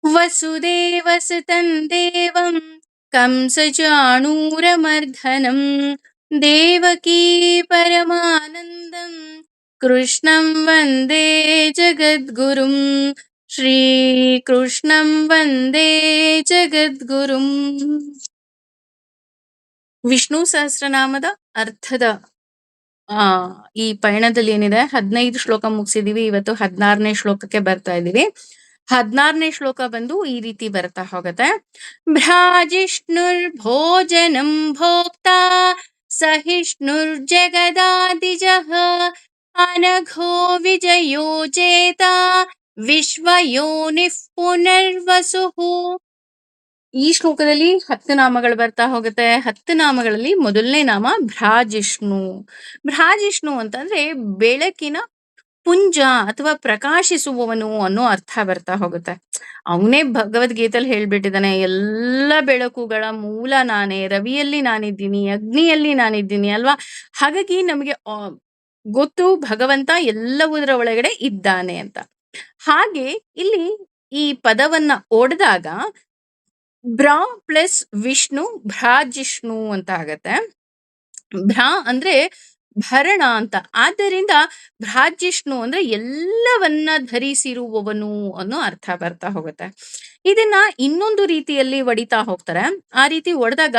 ವಸುದೇವಸುತಂ ದೇವಂ ಕಂಸಚಾಣೂರಮರ್ಧನಂ ದೇವಕೀ ಪರಮಾನಂದಂ ಕೃಷ್ಣಂ ವಂದೇ ಜಗದ್ಗುರುಂ. ಶ್ರೀಕೃಷ್ಣಂ ವಂದೇ ಜಗದ್ಗುರುಂ. ವಿಷ್ಣು ಸಹಸ್ರನಾಮದ ಅರ್ಥದ ಈ ಪಯಣದಲ್ಲಿ ಏನಿದೆ 15 ಶ್ಲೋಕ ಮುಗಿಸಿದೀವಿ. ಇವತ್ತು 16ನೇ ಶ್ಲೋಕಕ್ಕೆ ಬರ್ತಾ ಇದೀವಿ. 16ನೇ ಶ್ಲೋಕ ಬಂದು ಈ ರೀತಿ ಬರ್ತಾ ಹೋಗತ್ತೆ. ಭ್ರಾಜಿಷ್ಣುರ್ ಭೋಜನಂ ಭೋಕ್ತಾ ಸಹಿಷ್ಣುರ್ ಜಗದಾದಿಜಃ ಅನಘೋ ವಿಜಯೋ ಚೇತ ವಿಶ್ವಯೋನಿಃ ಪುನರ್ವಸುಃ. ಈ ಶ್ಲೋಕದಲ್ಲಿ 10 ನಾಮಗಳು ಬರ್ತಾ ಹೋಗುತ್ತೆ. 10 ನಾಮಗಳಲ್ಲಿ ಮೊದಲನೇ ನಾಮ ಭ್ರಾಜಿಷ್ಣು. ಭ್ರಾಜಿಷ್ಣು ಅಂತಂದ್ರೆ ಬೆಳಕಿನ ಪುಂಜ ಅಥವಾ ಪ್ರಕಾಶಿಸುವವನು ಅನ್ನೋ ಅರ್ಥ ಬರ್ತಾ ಹೋಗುತ್ತೆ. ಅವನೇ ಭಗವದ್ಗೀತೆಯಲ್ಲಿ ಹೇಳ್ಬಿಟ್ಟಿದ್ದಾನೆ, ಎಲ್ಲ ಬೆಳಕುಗಳ ಮೂಲ ನಾನೇ, ರವಿಯಲ್ಲಿ ನಾನಿದ್ದೀನಿ, ಅಗ್ನಿಯಲ್ಲಿ ನಾನಿದ್ದೀನಿ ಅಲ್ವಾ. ಹಾಗಾಗಿ ನಮಗೆ ಗೊತ್ತು ಭಗವಂತ ಎಲ್ಲವುದರ ಒಳಗಡೆ ಇದ್ದಾನೆ ಅಂತ. ಹಾಗೆ ಇಲ್ಲಿ ಈ ಪದವನ್ನ ಓಡಿದಾಗ ಭ್ರಾ ಪ್ಲಸ್ ವಿಷ್ಣು ಭ್ರಾಜಿಷ್ಣು ಅಂತ ಆಗತ್ತೆ. ಭ್ರಾ ಅಂದ್ರೆ ಭರಣ ಅಂತ. ಆದ್ದರಿಂದ ಭ್ರಾಜಿಷ್ಣು ಅಂದ್ರೆ ಎಲ್ಲವನ್ನ ಧರಿಸಿರುವವನು ಅನ್ನೋ ಅರ್ಥ ಬರ್ತಾ ಹೋಗುತ್ತೆ. ಇದನ್ನ ಇನ್ನೊಂದು ರೀತಿಯಲ್ಲಿ ಒಡಿತಾ ಹೋಗ್ತಾರೆ. ಆ ರೀತಿ ಒಡೆದಾಗ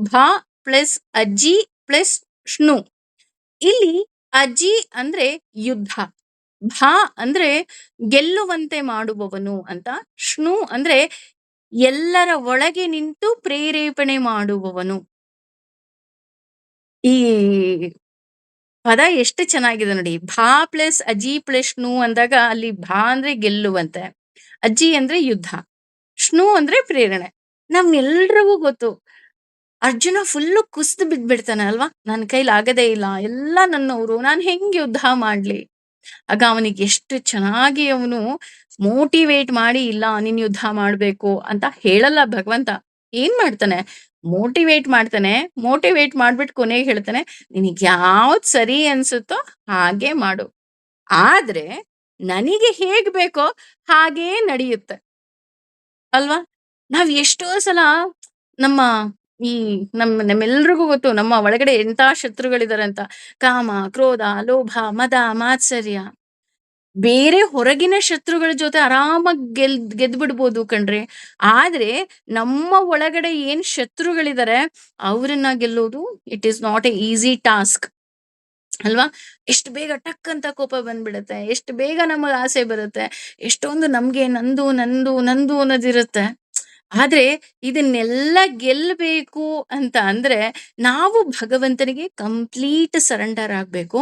ಭಾ ಪ್ಲಸ್ ಅಜ್ಜಿ ಪ್ಲಸ್ ಷ್ಣು. ಇಲ್ಲಿ ಅಜ್ಜಿ ಅಂದ್ರೆ ಯುದ್ಧ, ಭಾ ಅಂದ್ರೆ ಗೆಲ್ಲುವಂತೆ ಮಾಡುವವನು ಅಂತ, ಷ್ಣು ಅಂದ್ರೆ ಎಲ್ಲರ ಒಳಗೆ ನಿಂತು ಪ್ರೇರೇಪಣೆ ಮಾಡುವವನು. ಈ ಪದ ಎಷ್ಟು ಚೆನ್ನಾಗಿದೆ ನೋಡಿ. ಭಾ ಪ್ಲಸ್ ಅಜಿ ಪ್ಲಸ್ ಷ್ಣು ಅಂದಾಗ ಅಲ್ಲಿ ಭಾ ಅಂದ್ರೆ ಗೆಲ್ಲುವಂತೆ, ಅಜ್ಜಿ ಅಂದ್ರೆ ಯುದ್ಧ, ಷ್ಣು ಅಂದ್ರೆ ಪ್ರೇರಣೆ. ನಮ್ಗೆಲ್ರಿಗೂ ಗೊತ್ತು ಅರ್ಜುನ ಫುಲ್ಲು ಕುಸ್ದು ಬಿದ್ಬಿಡ್ತಾನೆ ಅಲ್ವಾ. ನನ್ನ ಕೈಲಿ ಆಗದೇ ಇಲ್ಲ, ಎಲ್ಲ ನನ್ನವರು, ನಾನು ಹೆಂಗ್ ಯುದ್ಧ ಮಾಡ್ಲಿ. ಆಗ ಅವನಿಗೆ ಎಷ್ಟು ಚೆನ್ನಾಗಿ ಅವನು ಮೋಟಿವೇಟ್ ಮಾಡಿ, ಇಲ್ಲ ನೀನ್ ಯುದ್ಧ ಮಾಡ್ಬೇಕು ಅಂತ ಹೇಳಲ್ಲ ಭಗವಂತ. ಏನ್ ಮಾಡ್ತಾನೆ, ಮೋಟಿವೇಟ್ ಮಾಡ್ತಾನೆ. ಮೋಟಿವೇಟ್ ಮಾಡ್ಬಿಟ್ಟು ಕೊನೆಗೆ ಹೇಳ್ತಾನೆ, ನಿನಗ್ ಯಾವ್ದ್ ಸರಿ ಅನ್ಸುತ್ತೋ ಹಾಗೆ ಮಾಡು, ಆದ್ರೆ ನನಗೆ ಹೇಗ್ ಬೇಕೋ ಹಾಗೇ ನಡೆಯುತ್ತೆ ಅಲ್ವಾ. ನಾವ್ ಎಷ್ಟೋ ಸಲ ನಮ್ಮ ಈ ನಮ್ಮೆಲ್ರಿಗೂ ಗೊತ್ತು ನಮ್ಮ ಒಳಗಡೆ ಎಂತ ಶತ್ರುಗಳಿದಾರೆ ಅಂತ. ಕಾಮ, ಕ್ರೋಧ, ಲೋಭ, ಮದ, ಮಾತ್ಸರ್ಯ. ಬೇರೆ ಹೊರಗಿನ ಶತ್ರುಗಳ ಜೊತೆ ಆರಾಮಾಗಿ ಗೆದ್ಬಿಡ್ಬೋದು ಕಣ್ರಿ. ಆದ್ರೆ ನಮ್ಮ ಒಳಗಡೆ ಏನ್ ಶತ್ರುಗಳಿದಾರೆ ಅವ್ರನ್ನ ಗೆಲ್ಲೋದು it is not A easy task ಅಲ್ವಾ. ಎಷ್ಟು ಬೇಗ ಟಕ್ ಅಂತ ಕೋಪ ಬಂದ್ಬಿಡುತ್ತೆ, ಎಷ್ಟು ಬೇಗ ನಮಗ್ ಆಸೆ ಬರುತ್ತೆ, ಎಷ್ಟೊಂದು ನಮ್ಗೆ ನಂದು ನಂದು ನಂದು ಅನ್ನೋದಿರುತ್ತೆ. ಆದ್ರೆ ಇದನ್ನೆಲ್ಲ ಗೆಲ್ಲಬೇಕು ಅಂತ ಅಂದ್ರೆ ನಾವು ಭಗವಂತನಿಗೆ ಕಂಪ್ಲೀಟ್ ಸರೆಂಡರ್ ಆಗ್ಬೇಕು.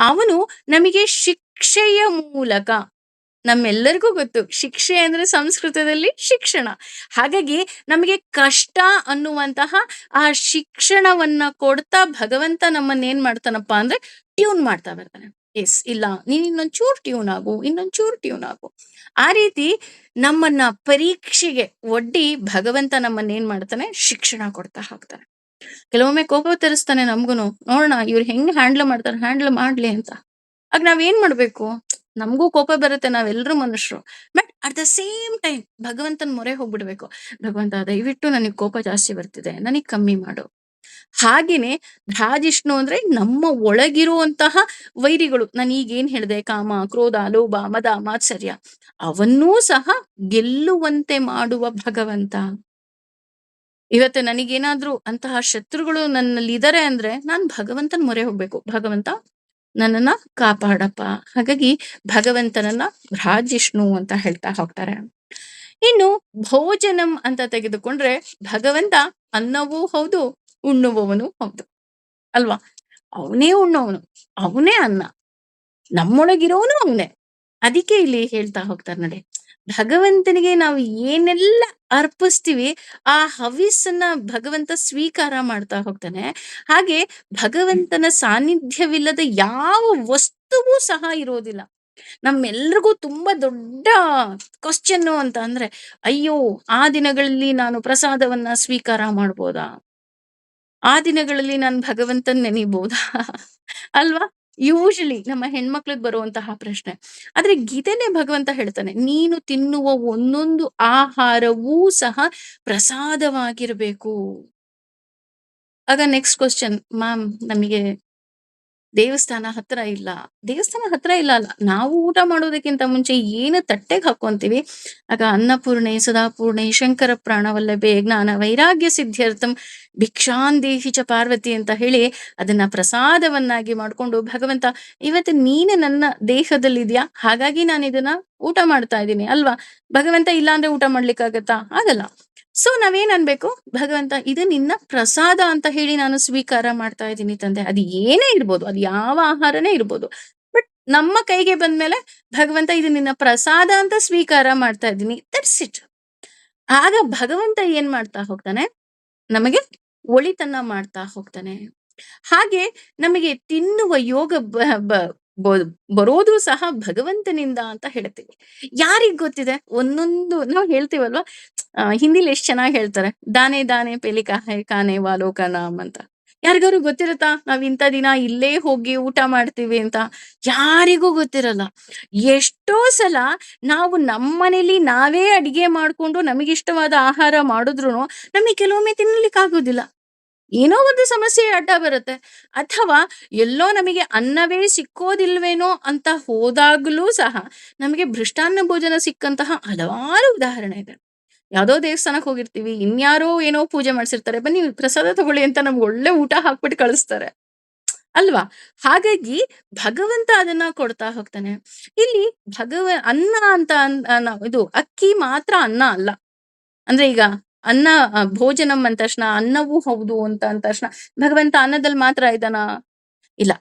ಅವನು ನಮಗೆ ಶಿಕ್ಷೆಯ ಮೂಲಕ, ನಮ್ಮೆಲ್ಲರಿಗೂ ಗೊತ್ತು ಶಿಕ್ಷೆ ಅಂದ್ರೆ ಸಂಸ್ಕೃತದಲ್ಲಿ ಶಿಕ್ಷಣ. ಹಾಗಾಗಿ ನಮಗೆ ಕಷ್ಟ ಅನ್ನುವಂತಹ ಆ ಶಿಕ್ಷಣವನ್ನ ಕೊಡ್ತಾ ಭಗವಂತ ನಮ್ಮನ್ನೇನ್ ಮಾಡ್ತಾನಪ್ಪ ಅಂದ್ರೆ ಟ್ಯೂನ್ ಮಾಡ್ತಾ ಬರ್ತಾನೆ. ಎಸ್, ಇಲ್ಲ ನೀನ್ ಇನ್ನೊಂಚೂರು ಟ್ಯೂನ್ ಆಗು, ಇನ್ನೊಂಚೂರು ಟ್ಯೂನ್ ಆಗು. ಆ ರೀತಿ ನಮ್ಮನ್ನ ಪರೀಕ್ಷೆಗೆ ಒಡ್ಡಿ ಭಗವಂತ ನಮ್ಮನ್ನೇನ್ ಮಾಡ್ತಾನೆ, ಶಿಕ್ಷಣ ಕೊಡ್ತಾ ಹೋಗ್ತಾನೆ. ಕೆಲವೊಮ್ಮೆ ಕೋಪ ತರಿಸ್ತಾನೆ ನಮ್ಗುನು, ನೋಡೋಣ ಇವ್ರು ಹೆಂಗ್ ಹ್ಯಾಂಡಲ್ ಮಾಡ್ತಾರೆ, ಹ್ಯಾಂಡಲ್ ಮಾಡ್ಲಿ ಅಂತ. ಆಗ ನಾವೇನ್ ಮಾಡ್ಬೇಕು, ನಮಗೂ ಕೋಪ ಬರುತ್ತೆ, ನಾವೆಲ್ಲರೂ ಮನುಷ್ಯರು. But at the same time ಭಗವಂತನ ಮೊರೆ ಹೋಗ್ಬಿಡ್ಬೇಕು. ಭಗವಂತ ದಯವಿಟ್ಟು ನನಗ್ ಕೋಪ ಜಾಸ್ತಿ ಬರ್ತಿದೆ, ನನಗ್ ಕಮ್ಮಿ ಮಾಡು. ಹಾಗೇನೆ ಭ್ರಾಜಿಷ್ಣು ಅಂದ್ರೆ ನಮ್ಮ ಒಳಗಿರುವಂತಹ ವೈರಿಗಳು. ನಾನು ಈಗೇನ್ ಹೇಳಿದೆ, ಕಾಮ, ಕ್ರೋಧ, ಲೋಭ, ಮದ, ಮಾತ್ಸರ್ಯ, ಅವನ್ನೂ ಸಹ ಗೆಲ್ಲುವಂತೆ ಮಾಡುವ ಭಗವಂತ. ಇವತ್ತು ನನಗೇನಾದ್ರೂ ಅಂತಹ ಶತ್ರುಗಳು ನನ್ನಲ್ಲಿ ಇದಾರೆ ಅಂದ್ರೆ ನಾನ್ ಭಗವಂತನ ಮೊರೆ ಹೋಗ್ಬೇಕು, ಭಗವಂತ ನನ್ನನ್ನ ಕಾಪಾಡಪ್ಪ. ಹಾಗಾಗಿ ಭಗವಂತನನ್ನ ಭ್ರಾಜಿಷ್ಣು ಅಂತ ಹೇಳ್ತಾ ಹೋಗ್ತಾರೆ. ಇನ್ನು ಭೋಜನಂ ಅಂತ ತೆಗೆದುಕೊಂಡ್ರೆ ಭಗವಂತ ಅನ್ನವೂ ಹೌದು, ಉಣ್ಣುವವನು ಹೌದು ಅಲ್ವಾ. ಅವನೇ ಉಣ್ಣೋವನು, ಅವನೇ ಅನ್ನ, ನಮ್ಮೊಳಗಿರೋನು ಅವನೇ. ಅದಕ್ಕೆ ಇಲ್ಲಿ ಹೇಳ್ತಾ ಹೋಗ್ತಾರೆ ನೋಡಿ, ಭಗವಂತನಿಗೆ ನಾವು ಏನೆಲ್ಲ ಅರ್ಪಿಸ್ತೀವಿ ಆ ಹವಿಸ್ಸನ್ನ ಭಗವಂತ ಸ್ವೀಕಾರ ಮಾಡ್ತಾ ಹೋಗ್ತಾನೆ. ಹಾಗೆ ಭಗವಂತನ ಸಾನ್ನಿಧ್ಯವಿಲ್ಲದ ಯಾವ ವಸ್ತುವೂ ಸಹ ಇರೋದಿಲ್ಲ. ನಮ್ಮೆಲ್ರಿಗೂ ತುಂಬಾ ದೊಡ್ಡ ಕ್ವಶ್ಚನ್ ಅಂತ ಅಂದ್ರೆ, ಅಯ್ಯೋ ಆ ದಿನಗಳಲ್ಲಿ ನಾನು ಪ್ರಸಾದವನ್ನ ಸ್ವೀಕಾರ ಮಾಡ್ಬೋದಾ, ಆ ದಿನಗಳಲ್ಲಿ ನಾನು ಭಗವಂತನ್ ನೆನಿಬಹುದಾ ಅಲ್ವಾ. ಯೂಶಲಿ ನಮ್ಮ ಹೆಣ್ಮಕ್ಳಿಗೆ ಬರುವಂತಹ ಪ್ರಶ್ನೆ. ಆದ್ರೆ ಗೀತೆನೇ ಭಗವಂತ ಹೇಳ್ತಾನೆ, ನೀನು ತಿನ್ನುವ ಒಂದೊಂದು ಆಹಾರವೂ ಸಹ ಪ್ರಸಾದವಾಗಿರ್ಬೇಕು. ಆಗ ನೆಕ್ಸ್ಟ್ ಕ್ವೆಶ್ಚನ್, ಮ್ಯಾಮ್ ನಮಗೆ ದೇವಸ್ಥಾನ ಹತ್ರ ಇಲ್ಲ. ದೇವಸ್ಥಾನ ಹತ್ರ ಇಲ್ಲ ಅಲ್ಲ. ನಾವು ಊಟ ಮಾಡೋದಕ್ಕಿಂತ ಮುಂಚೆ ಏನು ತಟ್ಟೆಗೆ ಹಾಕ್ಕೊಂತೀವಿ, ಆಗ ಅನ್ನಪೂರ್ಣೆ, ಸದಾಪೂರ್ಣೆ, ಶಂಕರ ಪ್ರಾಣವಲ್ಲಭೆ, ಜ್ಞಾನ ವೈರಾಗ್ಯ ಸಿದ್ಧ್ಯರ್ಥಂ ಭಿಕ್ಷಾಂದೇಹಿ ಚ ಪಾರ್ವತಿ ಅಂತ ಹೇಳಿ ಅದನ್ನ ಪ್ರಸಾದವನ್ನಾಗಿ ಮಾಡ್ಕೊಂಡು, ಭಗವಂತ ಇವತ್ತು ನೀನು ನನ್ನ ದೇಹದಲ್ಲಿದ್ಯಾ, ಹಾಗಾಗಿ ನಾನು ಇದನ್ನ ಊಟ ಮಾಡ್ತಾ ಇದ್ದೀನಿ ಅಲ್ವಾ, ಭಗವಂತ ಇಲ್ಲ ಅಂದ್ರೆ ಊಟ ಮಾಡ್ಲಿಕ್ಕಾಗತ್ತಾ? ಆಗಲ್ಲ. ಸೊ ನಾವೇನ್ ಅನ್ಬೇಕು, ಭಗವಂತ ಇದು ನಿನ್ನ ಪ್ರಸಾದ ಅಂತ ಹೇಳಿ ನಾನು ಸ್ವೀಕಾರ ಮಾಡ್ತಾ ಇದ್ದೀನಿ ತಂದೆ. ಅದು ಏನೇ ಇರ್ಬೋದು, ಅದು ಯಾವ ಆಹಾರನೇ ಇರ್ಬೋದು. ಬಟ್ ನಮ್ಮ ಕೈಗೆ ಬಂದ್ಮೇಲೆ ಭಗವಂತ ಇದು ನಿನ್ನ ಪ್ರಸಾದ ಅಂತ ಸ್ವೀಕಾರ ಮಾಡ್ತಾ ಇದ್ದೀನಿ, ದಟ್ಸ್ ಇಟ್. ಆಗ ಭಗವಂತ ಏನ್ ಮಾಡ್ತಾ ಹೋಗ್ತಾನೆ, ನಮಗೆ ಒಳಿತನ್ನ ಮಾಡ್ತಾ ಹೋಗ್ತಾನೆ. ಹಾಗೆ ನಮಗೆ ತಿನ್ನುವ ಯೋಗ ಬರೋದು ಸಹ ಭಗವಂತನಿಂದ ಅಂತ ಹೇಳ್ತೀವಿ. ಯಾರಿಗ್ ಗೊತ್ತಿದೆ? ಒಂದೊಂದು ನಾವು ಹೇಳ್ತೀವಲ್ವಾ, ಹಿಂದಿಲಿ ಎಷ್ಟ್ ಚೆನ್ನಾಗಿ ಹೇಳ್ತಾರೆ, ದಾನೆ ದಾನೆ ಪೆಲಿ ಕಾಹೆ ಕಾನೆ ವಾಲೋ ಕಾ ನಾಮ್ ಅಂತ. ಯಾರಿಗಾರು ಗೊತ್ತಿರುತ್ತಾ ನಾವ್ ಇಂಥ ದಿನ ಇಲ್ಲೇ ಹೋಗಿ ಊಟ ಮಾಡ್ತೀವಿ ಅಂತ? ಯಾರಿಗೂ ಗೊತ್ತಿರಲ್ಲ. ಎಷ್ಟೋ ಸಲ ನಾವು ನಮ್ಮನೇಲಿ ನಾವೇ ಅಡಿಗೆ ಮಾಡ್ಕೊಂಡು ನಮಗಿಷ್ಟವಾದ ಆಹಾರ ಮಾಡಿದ್ರುನು ನಮಗೆ ಕೆಲವೊಮ್ಮೆ ತಿನ್ಲಿಕ್ಕೆ ಆಗೋದಿಲ್ಲ. ಏನೋ ಒಂದು ಸಮಸ್ಯೆ ಅಡ್ಡ ಬರುತ್ತೆ. ಅಥವಾ ಎಲ್ಲೋ ನಮಗೆ ಅನ್ನವೇ ಸಿಕ್ಕೋದಿಲ್ವೇನೋ ಅಂತ ಹೋದಾಗ್ಲೂ ಸಹ ನಮಗೆ ಮೃಷ್ಟಾನ್ನ ಭೋಜನ ಸಿಕ್ಕಂತಹ ಹಲವಾರು ಉದಾಹರಣೆ ಇದೆ. ಯಾವ್ದೋ ದೇವಸ್ಥಾನಕ್ಕೆ ಹೋಗಿರ್ತೀವಿ, ಇನ್ಯಾರೋ ಏನೋ ಪೂಜೆ ಮಾಡ್ಸಿರ್ತಾರೆ, ಬನ್ನಿ ಪ್ರಸಾದ ತಗೊಳ್ಳಿ ಅಂತ ನಮ್ಗೆ ಒಳ್ಳೆ ಊಟ ಹಾಕ್ಬಿಟ್ಟು ಕಳಿಸ್ತಾರೆ ಅಲ್ವಾ? ಹಾಗಾಗಿ ಭಗವಂತ ಅದನ್ನ ಕೊಡ್ತಾ ಹೋಗ್ತಾನೆ. ಇಲ್ಲಿ ಅನ್ನ ಅಂತ ಇದು ಅಕ್ಕಿ ಮಾತ್ರ ಅನ್ನ ಅಲ್ಲ. ಅಂದ್ರೆ ಈಗ ಅನ್ನ ಭೋಜನಂ ಅಂದ ತಕ್ಷಣ ಅನ್ನವೂ ಹೌದು ಅಂತ ಅಂದ ತಕ್ಷಣ ಭಗವಂತ ಅನ್ನದಲ್ಲಿ ಮಾತ್ರ ಇದಾನ? ಇಲ್ಲ.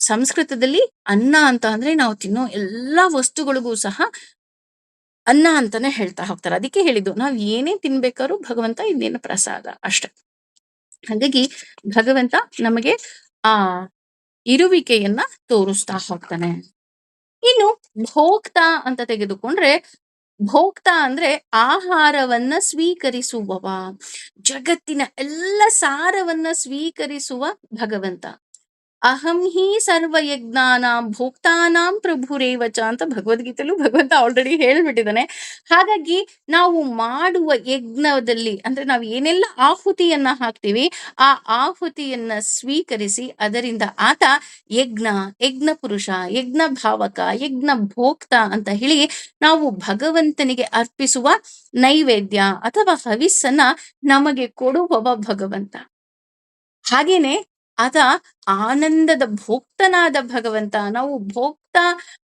ಸಂಸ್ಕೃತದಲ್ಲಿ ಅನ್ನ ಅಂತ ಅಂದ್ರೆ ನಾವು ತಿನ್ನೋ ಎಲ್ಲಾ ವಸ್ತುಗಳಿಗೂ ಸಹ ಅನ್ನ ಅಂತಾನೆ ಹೇಳ್ತಾ ಹೋಗ್ತಾರೆ. ಅದಕ್ಕೆ ಹೇಳಿದ್ದು ನಾವ್ ಏನೇ ತಿನ್ಬೇಕಾದ್ರೂ ಭಗವಂತ ಇನ್ನೇನು ಪ್ರಸಾದ ಅಷ್ಟೆ. ಹಾಗಾಗಿ ಭಗವಂತ ನಮಗೆ ಆ ಇರುವಿಕೆಯನ್ನ ತೋರಿಸ್ತಾ ಹೋಗ್ತಾನೆ. ಇನ್ನು ಭೋಕ್ತ ಅಂತ ತೆಗೆದುಕೊಂಡ್ರೆ, ಭೋಕ್ತ ಅಂದ್ರೆ ಆಹಾರವನ್ನ ಸ್ವೀಕರಿಸುವವ, ಜಗತ್ತಿನ ಎಲ್ಲ ಸಾರವನ್ನ ಸ್ವೀಕರಿಸುವ ಭಗವಂತ. ಅಹಂ ಹಿ ಸರ್ವಯಜ್ಞಾನಾಂ ಭೋಕ್ತಾನಾಂ ಪ್ರಭುರೇವಚ ಅಂತ ಭಗವದ್ಗೀತೆಯಲ್ಲೂ ಭಗವಂತ ಆಲ್ರೆಡಿ ಹೇಳ್ಬಿಟ್ಟಿದ್ದಾನೆ. ಹಾಗಾಗಿ ನಾವು ಮಾಡುವ ಯಜ್ಞದಲ್ಲಿ ಅಂದ್ರೆ ನಾವು ಏನೆಲ್ಲ ಆಹುತಿಯನ್ನ ಹಾಕ್ತೀವಿ, ಆ ಆಹುತಿಯನ್ನ ಸ್ವೀಕರಿಸಿ ಅದರಿಂದ ಆತ ಯಜ್ಞ, ಯಜ್ಞ ಪುರುಷ, ಯಜ್ಞ ಭಾವಕ, ಯಜ್ಞ ಭೋಕ್ತ ಅಂತ ಹೇಳಿ ನಾವು ಭಗವಂತನಿಗೆ ಅರ್ಪಿಸುವ ನೈವೇದ್ಯ ಅಥವಾ ಹವಿಸ್ಸನ್ನ ನಮಗೆ ಕೊಡುವವ ಭಗವಂತ. ಹಾಗೇನೆ ಆತ ಆನಂದದ ಭೋಕ್ತನಾದ ಭಗವಂತ. ನಾವು ಭೋಕ್ತ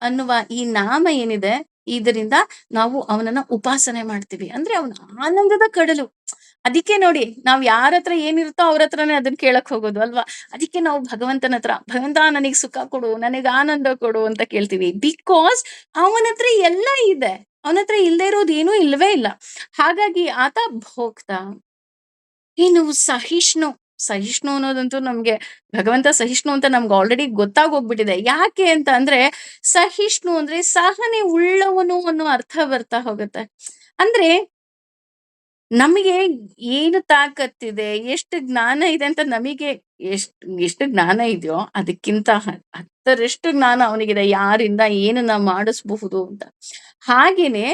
ಅನ್ನುವ ಈ ನಾಮ ಏನಿದೆ, ಇದರಿಂದ ನಾವು ಅವನನ್ನ ಉಪಾಸನೆ ಮಾಡ್ತೀವಿ. ಅಂದ್ರೆ ಅವನ ಆನಂದದ ಕಡಲು. ಅದಕ್ಕೆ ನೋಡಿ, ನಾವ್ ಯಾರ ಹತ್ರ ಏನಿರುತ್ತೋ ಅವ್ರ ಹತ್ರನೇ ಅದನ್ನ ಕೇಳಕ್ ಹೋಗೋದು ಅಲ್ವಾ? ಅದಕ್ಕೆ ನಾವು ಭಗವಂತನ ಹತ್ರ, ಭಗವಂತ ನನಗ್ ಸುಖ ಕೊಡು, ನನಗ್ ಆನಂದ ಕೊಡು ಅಂತ ಕೇಳ್ತೀವಿ. ಬಿಕಾಸ್ ಅವನ ಹತ್ರ ಎಲ್ಲ ಇದೆ. ಅವನ ಹತ್ರ ಇಲ್ದೇ ಇರೋದು ಏನೂ ಇಲ್ವೇ ಇಲ್ಲ. ಹಾಗಾಗಿ ಆತ ಭೋಕ್ತ. ಇನ್ನು ಸಹಿಷ್ಣು. ಸಹಿಷ್ಣು ಅನ್ನೋದಂತೂ ನಮ್ಗೆ ಭಗವಂತ ಸಹಿಷ್ಣು ಅಂತ ನಮ್ಗೆ ಆಲ್ರೆಡಿ ಗೊತ್ತಾಗೋಗ್ಬಿಟ್ಟಿದೆ. ಯಾಕೆ ಅಂತ ಅಂದ್ರೆ, ಸಹಿಷ್ಣು ಅಂದ್ರೆ ಸಹನೆ ಉಳ್ಳವನು ಅನ್ನೋ ಅರ್ಥ ಬರ್ತಾ ಹೋಗುತ್ತೆ. ಅಂದ್ರೆ ನಮಗೆ ಏನು ತಾಕತ್ತಿದೆ, ಎಷ್ಟು ಜ್ಞಾನ ಇದೆ ಅಂತ ನಮಗೆ ಎಷ್ಟು ಜ್ಞಾನ ಇದೆಯೋ ಅದಕ್ಕಿಂತ ಹತ್ತರಷ್ಟು ಜ್ಞಾನ ಅವನಿಗಿದೆ, ಯಾರಿಂದ ಏನನ್ನ ಮಾಡಿಸಬಹುದು ಅಂತ. ಹಾಗೇನೆ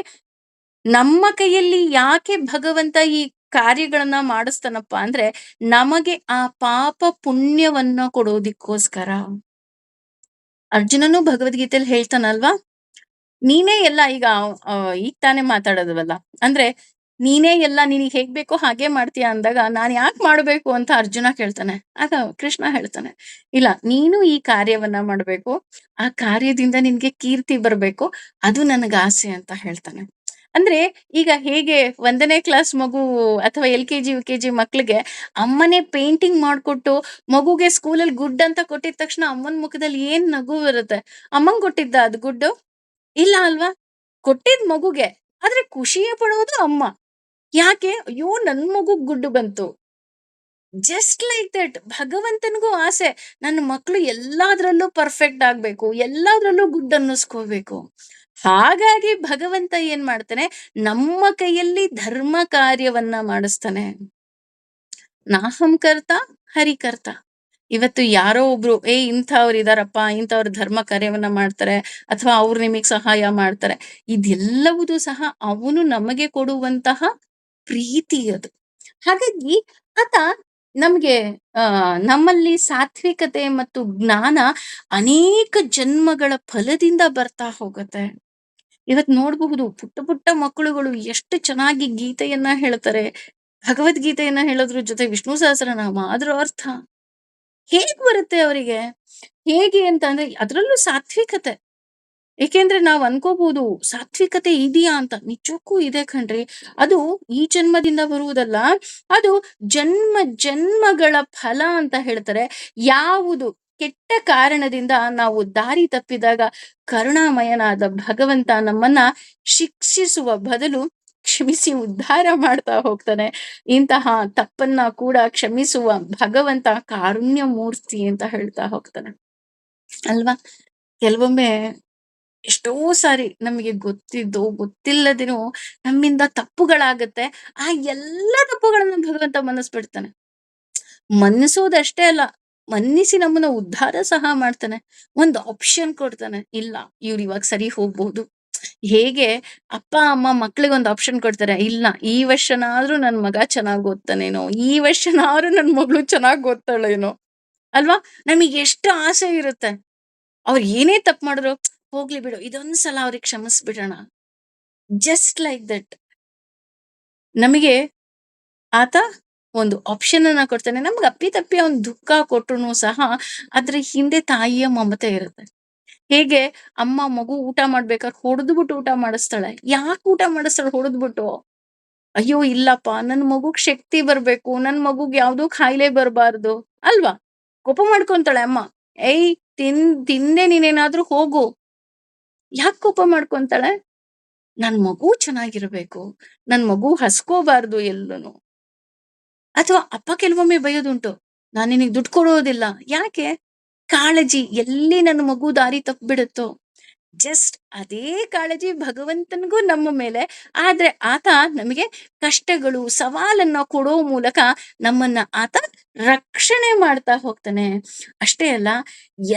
ನಮ್ಮ ಕೈಯಲ್ಲಿ ಯಾಕೆ ಭಗವಂತ ಈ ಕಾರ್ಯಗಳನ್ನ ಮಾಡಿಸ್ತಾನಪ್ಪ ಅಂದ್ರೆ, ನಮಗೆ ಆ ಪಾಪ ಪುಣ್ಯವನ್ನ ಕೊಡೋದಿಕ್ಕೋಸ್ಕರ. ಅರ್ಜುನನು ಭಗವದ್ಗೀತೆಯಲ್ಲಿ ಹೇಳ್ತಾನಲ್ವಾ, ನೀನೇ ಎಲ್ಲ ಈಗ ಈಗ ತಾನೇ ಮಾತಾಡೋದವಲ್ಲ, ಅಂದ್ರೆ ನೀನೇ ಎಲ್ಲ ನಿನಗೆ ಹೇಗ್ ಬೇಕೋ ಹಾಗೆ ಮಾಡ್ತೀಯ ಅಂದಾಗ ನಾನ್ ಯಾಕೆ ಮಾಡ್ಬೇಕು ಅಂತ ಅರ್ಜುನ ಕೇಳ್ತಾನೆ. ಆಗ ಕೃಷ್ಣ ಹೇಳ್ತಾನೆ, ಇಲ್ಲ ನೀನು ಈ ಕಾರ್ಯವನ್ನ ಮಾಡ್ಬೇಕು, ಆ ಕಾರ್ಯದಿಂದ ನಿನ್ಗೆ ಕೀರ್ತಿ ಬರ್ಬೇಕು, ಅದು ನನಗ ಆಸೆ ಅಂತ ಹೇಳ್ತಾನೆ. ಅಂದ್ರೆ ಈಗ ಹೇಗೆ 1ನೇ ಕ್ಲಾಸ್ ಮಗು ಅಥವಾ LKG UKG ಮಕ್ಳಿಗೆ ಅಮ್ಮನೇ ಪೇಂಟಿಂಗ್ ಮಾಡ್ಕೊಟ್ಟು ಮಗುಗೆ ಸ್ಕೂಲಲ್ಲಿ ಗುಡ್ ಅಂತ ಕೊಟ್ಟಿದ ತಕ್ಷಣ ಅಮ್ಮನ ಮುಖದಲ್ಲಿ ಏನ್ ನಗು ಬರುತ್ತೆ. ಅಮ್ಮಂಗ್ ಕೊಟ್ಟಿದ್ದ ಅದು ಗುಡ್ಡು? ಇಲ್ಲ ಅಲ್ವಾ? ಕೊಟ್ಟಿದ್ ಮಗುಗೆ. ಆದ್ರೆ ಖುಷಿಯ ಪಡೋದು ಅಮ್ಮ. ಯಾಕೆ? ಅಯ್ಯೋ ನನ್ ಮಗುಗ್ ಗುಡ್ಡು ಬಂತು. ಜಸ್ಟ್ ಲೈಕ್ ದಟ್ ಭಗವಂತನಿಗೂ ಆಸೆ, ನನ್ನ ಮಕ್ಳು ಎಲ್ಲಾದ್ರಲ್ಲೂ ಪರ್ಫೆಕ್ಟ್ ಆಗ್ಬೇಕು, ಎಲ್ಲಾದ್ರಲ್ಲೂ ಗುಡ್ ಅನ್ನಿಸ್ಕೋಬೇಕು. ಹಾಗಾಗಿ ಭಗವಂತ ಏನ್ ಮಾಡ್ತಾನೆ, ನಮ್ಮ ಕೈಯಲ್ಲಿ ಧರ್ಮ ಕಾರ್ಯವನ್ನ ಮಾಡಿಸ್ತಾನೆ. ನಾಹಂ ಕರ್ತ ಹರಿಕರ್ತ. ಇವತ್ತು ಯಾರೋ ಒಬ್ರು ಇಂಥವ್ರು ಇದಾರಪ್ಪ, ಇಂಥವ್ರು ಧರ್ಮ ಕಾರ್ಯವನ್ನ ಮಾಡ್ತಾರೆ ಅಥವಾ ಅವ್ರು ನಿಮಗೆ ಸಹಾಯ ಮಾಡ್ತಾರೆ. ಇದೆಲ್ಲವುದು ಸಹ ಅವನು ನಮಗೆ ಕೊಡುವಂತಹ ಪ್ರೀತಿ ಅದು. ಹಾಗಾಗಿ ಆತ ನಮ್ಗೆ ನಮ್ಮಲ್ಲಿ ಸಾತ್ವಿಕತೆ ಮತ್ತು ಜ್ಞಾನ ಅನೇಕ ಜನ್ಮಗಳ ಫಲದಿಂದ ಬರ್ತಾ ಹೋಗುತ್ತೆ. ಇವತ್ ನೋಡಬಹುದು ಪುಟ್ಟ ಪುಟ್ಟ ಮಕ್ಕಳುಗಳು ಎಷ್ಟು ಚೆನ್ನಾಗಿ ಗೀತೆಯನ್ನ ಹೇಳ್ತಾರೆ. ಭಗವದ್ಗೀತೆಯನ್ನ ಹೇಳೋದ್ರ ಜೊತೆ ವಿಷ್ಣು ಸಹಸ್ರನಾಮ, ಅದ್ರ ಅರ್ಥ ಹೇಗ್ ಬರುತ್ತೆ ಅವರಿಗೆ? ಹೇಗೆ ಅಂತ ಅಂದ್ರೆ ಅದ್ರಲ್ಲೂ ಸಾತ್ವಿಕತೆ. ಏಕೆಂದ್ರೆ ನಾವ್ ಅನ್ಕೋಬಹುದು ಸಾತ್ವಿಕತೆ ಇದೆಯಾ ಅಂತ. ನಿಜಕ್ಕೂ ಇದೆ ಕಣ್ರಿ. ಅದು ಈ ಜನ್ಮದಿಂದ ಬರುವುದಲ್ಲ. ಅದು ಜನ್ಮ ಜನ್ಮಗಳ ಫಲ ಅಂತ ಹೇಳ್ತಾರೆ. ಯಾವುದು ಕೆಟ್ಟ ಕಾರಣದಿಂದ ನಾವು ದಾರಿ ತಪ್ಪಿದಾಗ ಕರುಣಾಮಯನಾದ ಭಗವಂತ ನಮ್ಮನ್ನ ಶಿಕ್ಷಿಸುವ ಬದಲು ಕ್ಷಮಿಸಿ ಉದ್ಧಾರ ಮಾಡ್ತಾ ಹೋಗ್ತಾನೆ. ಇಂತಹ ತಪ್ಪನ್ನ ಕೂಡ ಕ್ಷಮಿಸುವ ಭಗವಂತ ಕಾರುಣ್ಯ ಮೂರ್ತಿ ಅಂತ ಹೇಳ್ತಾ ಹೋಗ್ತಾನೆ ಅಲ್ವಾ. ಕೆಲವೊಮ್ಮೆ ಎಷ್ಟೋ ಸಾರಿ ನಮಗೆ ಗೊತ್ತಿದ್ದೋ ಗೊತ್ತಿಲ್ಲದೇನೋ ನಮ್ಮಿಂದ ತಪ್ಪುಗಳಾಗತ್ತೆ. ಆ ಎಲ್ಲ ತಪ್ಪುಗಳನ್ನ ಭಗವಂತ ಮನ್ನಿಸ್ಬಿಡ್ತಾನೆ. ಮನ್ನಿಸೋದಷ್ಟೇ ಅಲ್ಲ, ಮನ್ನಿಸಿ ನಮ್ಮನ್ನ ಉದ್ಧಾರ ಸಹ ಮಾಡ್ತಾನೆ. ಒಂದು ಆಪ್ಷನ್ ಕೊಡ್ತಾನೆ. ಇಲ್ಲ, ಇವ್ರು ಇವಾಗ ಸರಿ ಹೋಗ್ಬಹುದು. ಹೇಗೆ ಅಪ್ಪ ಅಮ್ಮ ಮಕ್ಳಿಗೆ ಒಂದು ಆಪ್ಷನ್ ಕೊಡ್ತಾರೆ. ಇಲ್ಲ, ಈ ವರ್ಷನಾದ್ರೂ ನನ್ ಮಗ ಚೆನ್ನಾಗ್ ಓದ್ತಾನೇನೋ, ಈ ವರ್ಷನಾದ್ರೂ ನನ್ ಮಗಳು ಚೆನ್ನಾಗ್ ಓದ್ತಾಳೇನೋ ಅಲ್ವಾ. ನಮಗೆ ಎಷ್ಟು ಆಸೆ ಇರುತ್ತೆ. ಅವ್ರು ಏನೇ ತಪ್ಪು ಮಾಡಿದ್ರು, ಹೋಗ್ಲಿ ಬಿಡು ಇದೊಂದ್ಸಲ ಅವ್ರಿಗೆ ಕ್ಷಮಿಸ್ಬಿಡೋಣ. ಜಸ್ಟ್ ಲೈಕ್ ದಟ್ ನಮಗೆ ಆತ ಒಂದು ಆಪ್ಷನ್ ಅನ್ನ ಕೊಡ್ತಾನೆ. ನಮ್ಗೆ ಅಪ್ಪಿತಪ್ಪಿ ಅವ್ನ್ ದುಃಖ ಕೊಟ್ರುನು ಸಹ ಅದ್ರ ಹಿಂದೆ ತಾಯಿಯ ಮಮತೆ ಇರುತ್ತೆ. ಹೇಗೆ ಅಮ್ಮ ಮಗು ಊಟ ಮಾಡ್ಬೇಕಾದ್ರೆ ಹೊಡೆದ್ಬಿಟ್ಟು ಊಟ ಮಾಡಿಸ್ತಾಳೆ. ಯಾಕೆ ಊಟ ಮಾಡಿಸ್ತಾಳೆ ಹೊಡೆದ್ಬಿಟ್ಟು? ಅಯ್ಯೋ ಇಲ್ಲಪ್ಪ, ನನ್ ಮಗುಗ್ ಶಕ್ತಿ ಬರ್ಬೇಕು, ನನ್ ಮಗುಗ್ ಯಾವ್ದೋ ಕಾಯಿಲೆ ಬರ್ಬಾರ್ದು ಅಲ್ವಾ. ಕೋಪ ಮಾಡ್ಕೊಂತಾಳೆ ಅಮ್ಮ. ಏಯ್ ತಿಂದೆ ನೀನೇನಾದ್ರೂ ಹೋಗು. ಯಾಕೆ ಕೋಪ ಮಾಡ್ಕೊಂತಾಳೆ? ನನ್ ಮಗು ಚೆನ್ನಾಗಿರ್ಬೇಕು, ನನ್ ಮಗು ಹಸ್ಕೋಬಾರ್ದು ಎಲ್ಲೂನು. ಅಥವಾ ಅಪ್ಪ ಕೆಲವೊಮ್ಮೆ ಬೈಯೋದುಂಟು. ನಾನ್ ನಿನಗ್ ದುಡ್ಡು ಕೊಡೋದಿಲ್ಲ. ಯಾಕೆ? ಕಾಳಜಿ. ಎಲ್ಲಿ ನನ್ನ ಮಗು ದಾರಿ ತಪ್ಪಿಬಿಡುತ್ತೋ. ಜಸ್ಟ್ ಅದೇ ಕಾಳಜಿ ಭಗವಂತನಿಗೂ ನಮ್ಮ ಮೇಲೆ. ಆದ್ರೆ ಆತ ನಮಗೆ ಕಷ್ಟಗಳು ಸವಾಲನ್ನ ಕೊಡೋ ಮೂಲಕ ನಮ್ಮನ್ನ ಆತ ರಕ್ಷಣೆ ಮಾಡ್ತಾ ಹೋಗ್ತಾನೆ. ಅಷ್ಟೇ ಅಲ್ಲ,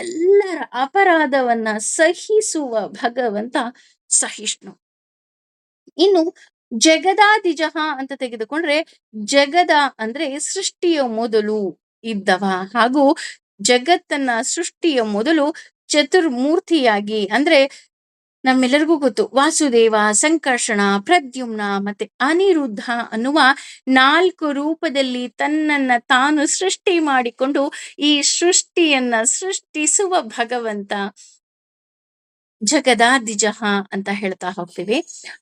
ಎಲ್ಲರ ಅಪರಾಧವನ್ನ ಸಹಿಸುವ ಭಗವಂತ ಸಹಿಷ್ಣು. ಇನ್ನು ಜಗದಾದಿಜಃ ಅಂತ ತೆಗೆದುಕೊಂಡ್ರೆ, ಜಗದ ಅಂದ್ರೆ ಸೃಷ್ಟಿಯ ಮೊದಲು ಇದ್ದವ ಹಾಗೂ ಜಗತ್ತನ್ನ ಸೃಷ್ಟಿಯ ಮೊದಲು ಚತುರ್ಮೂರ್ತಿಯಾಗಿ ಅಂದ್ರೆ ನಮ್ಮೆಲ್ಲರಿಗೂ ಗೊತ್ತು ವಾಸುದೇವ, ಸಂಕರ್ಷಣ, ಪ್ರದ್ಯುಮ್ನ ಮತ್ತೆ ಅನಿರುದ್ಧ ಅನ್ನುವ 4 ರೂಪದಲ್ಲಿ ತನ್ನನ್ನ ತಾನು ಸೃಷ್ಟಿ ಮಾಡಿಕೊಂಡು ಈ ಸೃಷ್ಟಿಯನ್ನ ಸೃಷ್ಟಿಸುವ ಭಗವಂತ ಜಗದಾದಿಜಃ ಅಂತ ಹೇಳ್ತಾ ಹೋಗ್ತೀವಿ.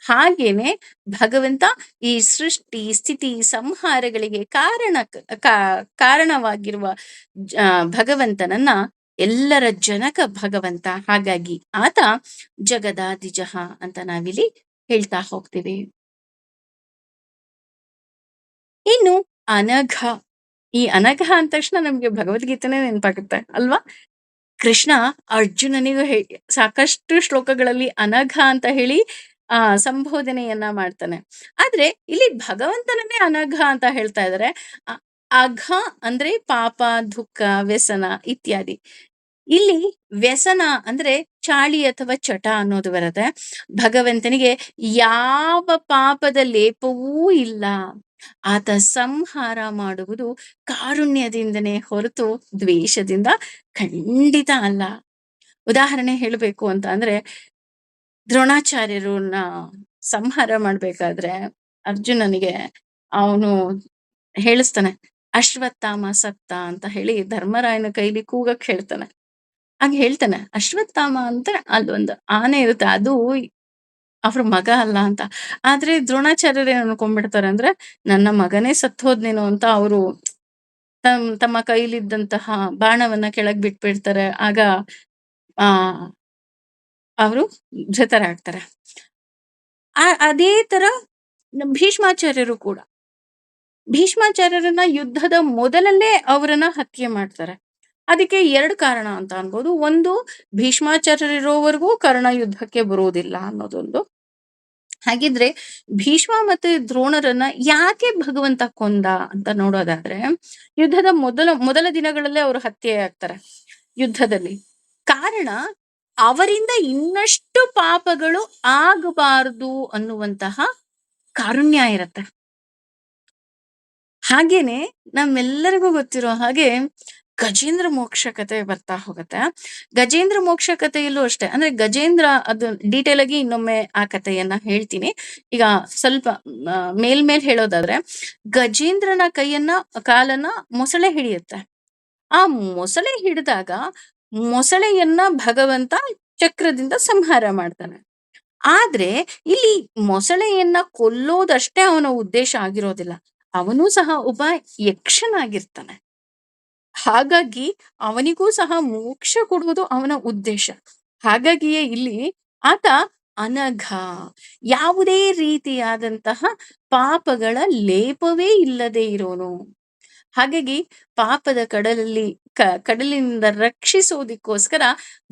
ಹಾಗೇನೆ ಭಗವಂತ ಈ ಸೃಷ್ಟಿ ಸ್ಥಿತಿ ಸಂಹಾರಗಳಿಗೆ ಕಾರಣವಾಗಿರುವ ಭಗವಂತನನ್ನ ಎಲ್ಲರ ಜನಕ ಭಗವಂತ. ಹಾಗಾಗಿ ಆತ ಜಗದಾದಿಜಃ ಅಂತ ನಾವಿಲ್ಲಿ ಹೇಳ್ತಾ ಹೋಗ್ತೀವಿ. ಇನ್ನು ಅನಘ. ಈ ಅನಘ ಅಂದ ತಕ್ಷಣ ನಮ್ಗೆ ಭಗವದ್ಗೀತೆನೇ ನೆನಪಾಗುತ್ತೆ ಅಲ್ವಾ. ಕೃಷ್ಣ ಅರ್ಜುನನಿಗೂ ಸಾಕಷ್ಟು ಶ್ಲೋಕಗಳಲ್ಲಿ ಅನಘ ಅಂತ ಹೇಳಿ ಸಂಬೋಧನೆಯನ್ನ ಮಾಡ್ತಾನೆ. ಆದ್ರೆ ಇಲ್ಲಿ ಭಗವಂತನನ್ನೇ ಅನಘ ಅಂತ ಹೇಳ್ತಾ ಇದ್ದಾರೆ. ಅಘ ಅಂದ್ರೆ ಪಾಪ, ದುಃಖ, ವ್ಯಸನ ಇತ್ಯಾದಿ. ಇಲ್ಲಿ ವ್ಯಸನ ಅಂದ್ರೆ ಚಾಳಿ ಅಥವಾ ಚಟ ಅನ್ನೋದು ಬರುತ್ತೆ. ಭಗವಂತನಿಗೆ ಯಾವ ಪಾಪದ ಲೇಪವೂ ಇಲ್ಲ. ಆತ ಸಂಹಾರ ಮಾಡುವುದು ಕಾರುಣ್ಯದಿಂದನೇ ಹೊರತು ದ್ವೇಷದಿಂದ ಖಂಡಿತ ಅಲ್ಲ. ಉದಾಹರಣೆ ಹೇಳಬೇಕು ಅಂತ ಅಂದ್ರೆ, ದ್ರೋಣಾಚಾರ್ಯರನ್ನ ಸಂಹಾರ ಮಾಡ್ಬೇಕಾದ್ರೆ ಅರ್ಜುನನಿಗೆ ಅವನು ಹೇಳಿಸ್ತಾನೆ, ಅಶ್ವತ್ಥಾಮ ಸತ್ತ ಅಂತ ಹೇಳಿ ಧರ್ಮರಾಯನ ಕೈಲಿ ಕೂಗಕ್ ಹೇಳ್ತಾನೆ. ಆಗ ಹೇಳ್ತಾನೆ, ಅಶ್ವತ್ಥಾಮ ಅಂತ ಅಲ್ಲೊಂದು ಆನೆ ಇರುತ್ತೆ, ಅದು ಅವ್ರ ಮಗ ಅಲ್ಲ ಅಂತ. ಆದ್ರೆ ದ್ರೋಣಾಚಾರ್ಯರು ಏನ್ ಅನ್ಕೊಂಡ್ಬಿಡ್ತಾರೆ ಅಂದ್ರೆ, ನನ್ನ ಮಗನೇ ಸತ್ತೋದ್ನೇನೋ ಅಂತ ಅವರು ತಮ್ಮ ಕೈಲಿದ್ದಂತಹ ಬಾಣವನ್ನ ಕೆಳಗ್ ಬಿಟ್ಬಿಡ್ತಾರೆ. ಆಗ ಆ ಅವರು ಜತರಾಗ್ತಾರೆ. ಅದೇ ತರ ಭೀಷ್ಮಾಚಾರ್ಯರು ಕೂಡ ಭೀಷ್ಮಾಚಾರ್ಯರನ್ನ ಯುದ್ಧದ ಮೊದಲಲ್ಲೇ ಅವರನ್ನ ಹತ್ಯೆ ಮಾಡ್ತಾರೆ. ಅದಕ್ಕೆ 2 ಕಾರಣ ಅಂತ ಅನ್ಬೋದು. ಒಂದು, ಭೀಷ್ಮಾಚಾರ್ಯರಿರೋವರೆಗೂ ಕರ್ಣ ಯುದ್ಧಕ್ಕೆ ಬರುವುದಿಲ್ಲ ಅನ್ನೋದೊಂದು. ಹಾಗಿದ್ರೆ ಭೀಷ್ಮ ಮತ್ತೆ ದ್ರೋಣರನ್ನ ಯಾಕೆ ಭಗವಂತ ಕೊಂದ ಅಂತ ನೋಡೋದಾದ್ರೆ, ಯುದ್ಧದ ಮೊದಲ ಮೊದಲ ದಿನಗಳಲ್ಲೇ ಅವರು ಹತ್ಯೆ ಆಗ್ತಾರೆ ಯುದ್ಧದಲ್ಲಿ. ಕಾರಣ ಅವರಿಂದ ಇನ್ನಷ್ಟು ಪಾಪಗಳು ಆಗಬಾರದು ಅನ್ನುವಂತಹ ಕಾರುಣ್ಯ ಇರತ್ತೆ. ಹಾಗೇನೆ ನಮ್ಮೆಲ್ಲರಿಗೂ ಗೊತ್ತಿರೋ ಹಾಗೆ ಗಜೇಂದ್ರ ಮೋಕ್ಷ ಕತೆ ಬರ್ತಾ ಹೋಗುತ್ತೆ. ಗಜೇಂದ್ರ ಮೋಕ್ಷ ಕಥೆಯಲ್ಲೂ ಅಷ್ಟೇ. ಅಂದ್ರೆ ಗಜೇಂದ್ರ ಅದು ಡೀಟೇಲ್ ಆಗಿ ಇನ್ನೊಮ್ಮೆ ಆ ಕಥೆಯನ್ನ ಹೇಳ್ತೀನಿ. ಈಗ ಸ್ವಲ್ಪ ಮೇಲ್ ಹೇಳೋದಾದ್ರೆ, ಗಜೇಂದ್ರನ ಕಾಲನ್ನ ಮೊಸಳೆ ಹಿಡಿಯುತ್ತೆ. ಆ ಮೊಸಳೆ ಹಿಡಿದಾಗ ಮೊಸಳೆಯನ್ನ ಭಗವಂತ ಚಕ್ರದಿಂದ ಸಂಹಾರ ಮಾಡ್ತಾನೆ. ಆದ್ರೆ ಇಲ್ಲಿ ಮೊಸಳೆಯನ್ನ ಕೊಲ್ಲೋದಷ್ಟೇ ಅವನ ಉದ್ದೇಶ ಆಗಿರೋದಿಲ್ಲ. ಅವನೂ ಸಹ ಒಬ್ಬ ಯಕ್ಷನಾಗಿರ್ತಾನೆ. ಹಾಗಾಗಿ ಅವನಿಗೂ ಸಹ ಮೋಕ್ಷ ಕೊಡುವುದು ಅವನ ಉದ್ದೇಶ. ಹಾಗಾಗಿಯೇ ಇಲ್ಲಿ ಆತ ಅನಘ, ಯಾವುದೇ ರೀತಿಯಾದಂತಹ ಪಾಪಗಳ ಲೇಪವೇ ಇಲ್ಲದೆ ಇರೋನು. ಹಾಗಾಗಿ ಪಾಪದ ಕಡಲಿನಿಂದ ರಕ್ಷಿಸೋದಿಕ್ಕೋಸ್ಕರ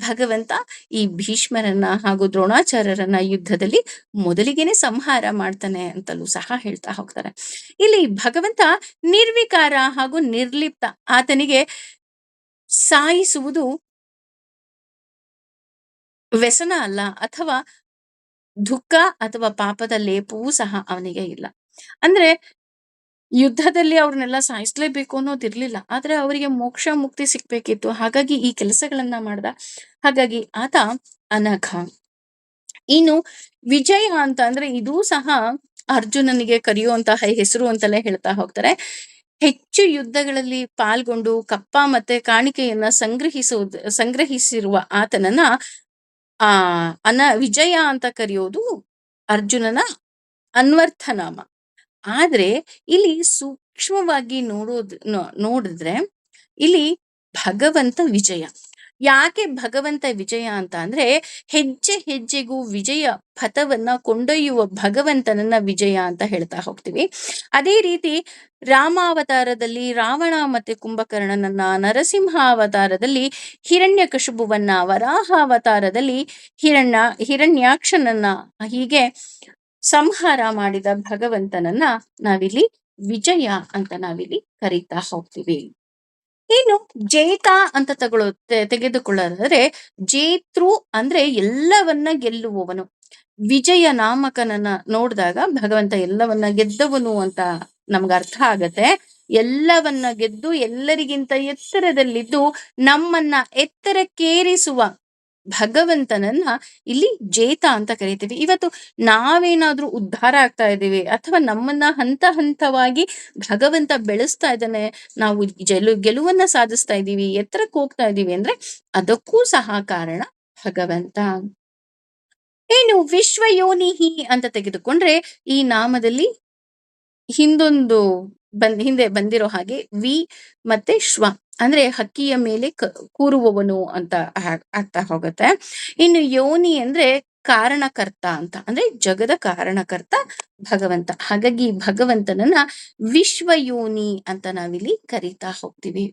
ಭಗವಂತ ಈ ಭೀಷ್ಮರನ್ನ ಹಾಗೂ ದ್ರೋಣಾಚಾರ್ಯರನ್ನ ಯುದ್ಧದಲ್ಲಿ ಮೊದಲಿಗೆನೆ ಸಂಹಾರ ಮಾಡ್ತಾನೆ ಅಂತಲೂ ಸಹ ಹೇಳ್ತಾ ಹೋಗ್ತಾರೆ. ಇಲ್ಲಿ ಭಗವಂತ ನಿರ್ವಿಕಾರ ಹಾಗೂ ನಿರ್ಲಿಪ್ತ. ಆತನಿಗೆ ಸಾಯಿಸುವುದು ವ್ಯಸನ ಅಲ್ಲ, ಅಥವಾ ದುಃಖ ಅಥವಾ ಪಾಪದ ಲೇಪವೂ ಸಹ ಅವನಿಗೆ ಇಲ್ಲ. ಅಂದ್ರೆ ಯುದ್ಧದಲ್ಲಿ ಅವ್ರನ್ನೆಲ್ಲ ಸಾಯಿಸ್ಲೇಬೇಕು ಅನ್ನೋದಿರ್ಲಿಲ್ಲ. ಆದ್ರೆ ಅವರಿಗೆ ಮೋಕ್ಷ ಮುಕ್ತಿ ಸಿಗ್ಬೇಕಿತ್ತು. ಹಾಗಾಗಿ ಈ ಕೆಲಸಗಳನ್ನ ಮಾಡ್ದ. ಹಾಗಾಗಿ ಆತ ಅನಘ. ಇನ್ನು ವಿಜಯ ಅಂತ ಅಂದ್ರೆ ಇದೂ ಸಹ ಅರ್ಜುನನಿಗೆ ಕರೆಯುವಂತಹ ಹೆಸರು ಅಂತಲೇ ಹೇಳ್ತಾ ಹೋಗ್ತಾರೆ. ಹೆಚ್ಚು ಯುದ್ಧಗಳಲ್ಲಿ ಪಾಲ್ಗೊಂಡು ಕಪ್ಪ ಮತ್ತೆ ಕಾಣಿಕೆಯನ್ನ ಸಂಗ್ರಹಿಸಿರುವ ಆತನನ್ನ ವಿಜಯ ಅಂತ ಕರೆಯೋದು ಅರ್ಜುನನ ಅನ್ವರ್ಥನಾಮ. ಆದ್ರೆ ಇಲ್ಲಿ ಸೂಕ್ಷ್ಮವಾಗಿ ನೋಡಿದ್ರೆ ಇಲ್ಲಿ ಭಗವಂತ ವಿಜಯ. ಯಾಕೆ ಭಗವಂತ ವಿಜಯ ಅಂತ ಅಂದ್ರೆ, ಹೆಜ್ಜೆ ಹೆಜ್ಜೆಗೂ ವಿಜಯ ಪಥವನ್ನ ಕೊಂಡೊಯ್ಯುವ ಭಗವಂತನನ್ನ ವಿಜಯ ಅಂತ ಹೇಳ್ತಾ ಹೋಗ್ತೀವಿ. ಅದೇ ರೀತಿ ರಾಮಾವತಾರದಲ್ಲಿ ರಾವಣ ಮತ್ತೆ ಕುಂಭಕರ್ಣನನ್ನ, ನರಸಿಂಹಾವತಾರದಲ್ಲಿ ಹಿರಣ್ಯಕಶಿಪುವನ್ನ, ವರಾಹಾವತಾರದಲ್ಲಿ ಹಿರಣ್ಯಾಕ್ಷನನ್ನ, ಹೀಗೆ ಸಂಹಾರ ಮಾಡಿದ ಭಗವಂತನನ್ನ ನಾವಿಲ್ಲಿ ವಿಜಯ ಅಂತ ನಾವಿಲ್ಲಿ ಕರೀತಾ ಹೋಗ್ತೀವಿ. ಇನ್ನು ಜೇತ ಅಂತ ತೆಗೆದುಕೊಳ್ಳೋದಾದ್ರೆ, ಜೇತೃ ಅಂದ್ರೆ ಎಲ್ಲವನ್ನ ಗೆಲ್ಲುವವನು. ವಿಜಯ ನಾಮಕನನ್ನ ನೋಡಿದಾಗ ಭಗವಂತ ಎಲ್ಲವನ್ನ ಗೆದ್ದವನು ಅಂತ ನಮ್ಗೆ ಅರ್ಥ ಆಗತ್ತೆ. ಎಲ್ಲವನ್ನ ಗೆದ್ದು ಎಲ್ಲರಿಗಿಂತ ಎತ್ತರದಲ್ಲಿದ್ದು ನಮ್ಮನ್ನ ಎತ್ತರಕ್ಕೇರಿಸುವ ಭಗವಂತನನ್ನ ಇಲ್ಲಿ ಜೇತ ಅಂತ ಕರಿತೀವಿ. ಇವತ್ತು ನಾವೇನಾದ್ರೂ ಉದ್ಧಾರ ಆಗ್ತಾ ಇದ್ದೀವಿ, ಅಥವಾ ನಮ್ಮನ್ನ ಹಂತ ಹಂತವಾಗಿ ಭಗವಂತ ಬೆಳೆಸ್ತಾ ಇದ್ದಾನೆ, ನಾವು ಗೆಲುವನ್ನ ಸಾಧಿಸ್ತಾ ಇದ್ದೀವಿ, ಎತ್ತರಕ್ಕೆ ಹೋಗ್ತಾ ಇದ್ದೀವಿ ಅಂದ್ರೆ ಅದಕ್ಕೂ ಸಹ ಕಾರಣ ಭಗವಂತ. ಏನು ವಿಶ್ವಯೋನಿಹಿ ಅಂತ ತೆಗೆದುಕೊಂಡ್ರೆ, ಈ ನಾಮದಲ್ಲಿ ಹಿಂದೆ ಬಂದಿರೋ ಹಾಗೆ ವಿ ಮತ್ತೆ ಶ್ವ ಅಂದ್ರೆ ಹಕ್ಕಿಯ ಮೇಲೆ ಕೂರುವವನು ಅಂತ ಆಗ್ತಾ ಹೋಗುತ್ತೆ. ಇನ್ನು ಯೋನಿ ಅಂದ್ರೆ ಕಾರಣಕರ್ತ ಅಂತ, ಅಂದ್ರೆ ಜಗದ ಕಾರಣಕರ್ತ ಭಗವಂತ. ಹಾಗಾಗಿ ಭಗವಂತನನ್ನ ವಿಶ್ವಯೋನಿ ಅಂತ ನಾವಿಲ್ಲಿ ಕರೀತಾ ಹೋಗ್ತೀವಿ.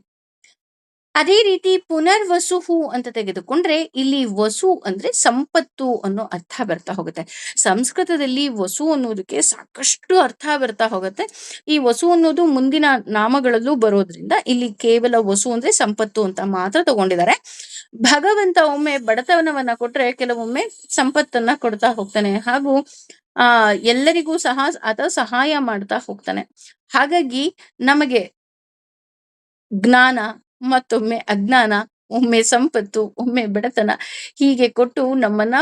ಅದೇ ರೀತಿ ಪುನರ್ವಸುಹು ಅಂತ ತೆಗೆದುಕೊಂಡ್ರೆ, ಇಲ್ಲಿ ವಸು ಅಂದ್ರೆ ಸಂಪತ್ತು ಅನ್ನೋ ಅರ್ಥ ಬರ್ತಾ ಹೋಗುತ್ತೆ. ಸಂಸ್ಕೃತದಲ್ಲಿ ವಸು ಅನ್ನೋದಕ್ಕೆ ಸಾಕಷ್ಟು ಅರ್ಥ ಬರ್ತಾ ಹೋಗುತ್ತೆ. ಈ ವಸು ಅನ್ನೋದು ಮುಂದಿನ ನಾಮಗಳಲ್ಲೂ ಬರೋದ್ರಿಂದ ಇಲ್ಲಿ ಕೇವಲ ವಸು ಅಂದ್ರೆ ಸಂಪತ್ತು ಅಂತ ಮಾತ್ರ ತಗೊಂಡಿದ್ದಾರೆ. ಭಗವಂತ ಒಮ್ಮೆ ಬಡತನವನ್ನ ಕೊಟ್ರೆ, ಕೆಲವೊಮ್ಮೆ ಸಂಪತ್ತನ್ನ ಕೊಡ್ತಾ ಹೋಗ್ತಾನೆ, ಹಾಗೂ ಎಲ್ಲರಿಗೂ ಸಹ ಆತ ಸಹಾಯ ಮಾಡ್ತಾ ಹೋಗ್ತಾನೆ. ಹಾಗಾಗಿ ನಮಗೆ ಜ್ಞಾನ, ಮತ್ತೊಮ್ಮೆ ಅಜ್ಞಾನ, ಒಮ್ಮೆ ಸಂಪತ್ತು, ಒಮ್ಮೆ ಬಡತನ, ಹೀಗೆ ಕೊಟ್ಟು ನಮ್ಮನ್ನ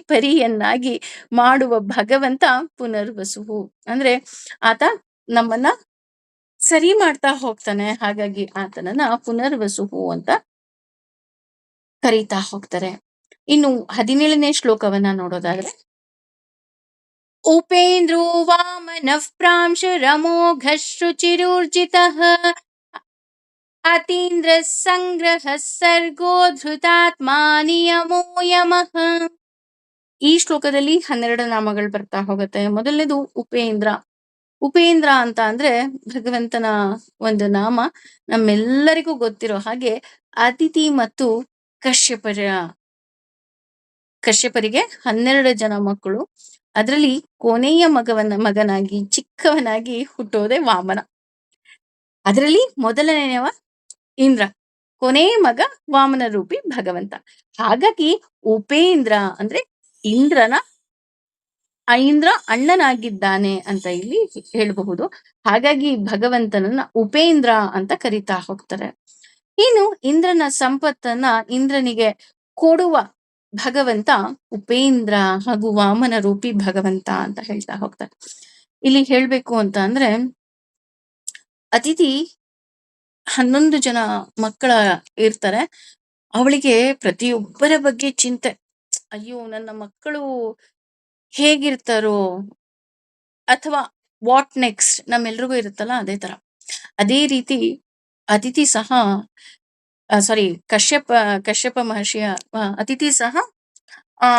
ಪರಿಯನ್ನಾಗಿ ಮಾಡುವ ಭಗವಂತ ಪುನರ್ವಸುವು. ಅಂದ್ರೆ ಆತ ನಮ್ಮನ್ನ ಸರಿ ಮಾಡ್ತಾ ಹೋಗ್ತಾನೆ. ಹಾಗಾಗಿ ಆತನನ್ನ ಪುನರ್ವಸುವು ಅಂತ ಕರೀತಾ ಹೋಗ್ತಾರೆ. ಇನ್ನು 17ನೇ ಶ್ಲೋಕವನ್ನ ನೋಡೋದಾದ್ರೆ, ಉಪೇಂದ್ರೋ ವಾಮನಃ ಪ್ರಾಂಶುರಮೋಘ ಶುಚಿರೂರ್ಜಿತಃ ಅತೀಂದ್ರ ಸಂಗ್ರಹ ಸರ್ಗೋ ಧೃತಾತ್ಮ ನಿಯಮೋ ಯಮಃ. ಈ ಶ್ಲೋಕದಲ್ಲಿ 12 ನಾಮಗಳು ಬರ್ತಾ ಹೋಗುತ್ತೆ. ಮೊದಲನೇದು ಉಪೇಂದ್ರ. ಉಪೇಂದ್ರ ಅಂತ ಅಂದ್ರೆ ಭಗವಂತನ ಒಂದು ನಾಮ. ನಮ್ಮೆಲ್ಲರಿಗೂ ಗೊತ್ತಿರೋ ಹಾಗೆ ಅದಿತಿ ಮತ್ತು ಕಶ್ಯಪರಿಗೆ 12 ಜನ ಮಕ್ಕಳು. ಅದರಲ್ಲಿ ಕೊನೆಯ ಮಗನಾಗಿ ಚಿಕ್ಕವನಾಗಿ ಹುಟ್ಟೋದೇ ವಾಮನ. ಅದರಲ್ಲಿ ಮೊದಲನೆಯವ ಇಂದ್ರ, ಕೊನೆಯ ಮಗ ವಾಮನ ರೂಪಿ ಭಗವಂತ. ಹಾಗಾಗಿ ಉಪೇಂದ್ರ ಅಂದ್ರೆ ಇಂದ್ರನ ಇಂದ್ರ ಅಣ್ಣನಾಗಿದ್ದಾನೆ ಅಂತ ಇಲ್ಲಿ ಹೇಳಬಹುದು. ಹಾಗಾಗಿ ಭಗವಂತನನ್ನ ಉಪೇಂದ್ರ ಅಂತ ಕರೀತಾ ಹೋಗ್ತಾರೆ. ಇನ್ನು ಇಂದ್ರನ ಸಂಪತ್ತನ್ನ ಇಂದ್ರನಿಗೆ ಕೊಡುವ ಭಗವಂತ ಉಪೇಂದ್ರ ಹಾಗೂ ವಾಮನ ರೂಪಿ ಭಗವಂತ ಅಂತ ಹೇಳ್ತಾ ಹೋಗ್ತಾರೆ. ಇಲ್ಲಿ ಹೇಳ್ಬೇಕು ಅಂತ ಅಂದ್ರೆ, ಅತಿಥಿ 11 ಜನ ಮಕ್ಕಳ ಇರ್ತಾರೆ. ಅವಳಿಗೆ ಪ್ರತಿಯೊಬ್ಬರ ಬಗ್ಗೆ ಚಿಂತೆ. ಅಯ್ಯೋ, ನನ್ನ ಮಕ್ಕಳು ಹೇಗಿರ್ತಾರೋ, ಅಥವಾ ವಾಟ್ ನೆಕ್ಸ್ಟ್ ನಮ್ಮೆಲ್ರಿಗೂ ಇರುತ್ತಲ್ಲ ಅದೇ ತರ. ಅದೇ ರೀತಿ ಅತಿಥಿ ಸಹ ಸಾರಿ ಕಶ್ಯಪ ಮಹರ್ಷಿಯ ಅತಿಥಿ ಸಹ ಆ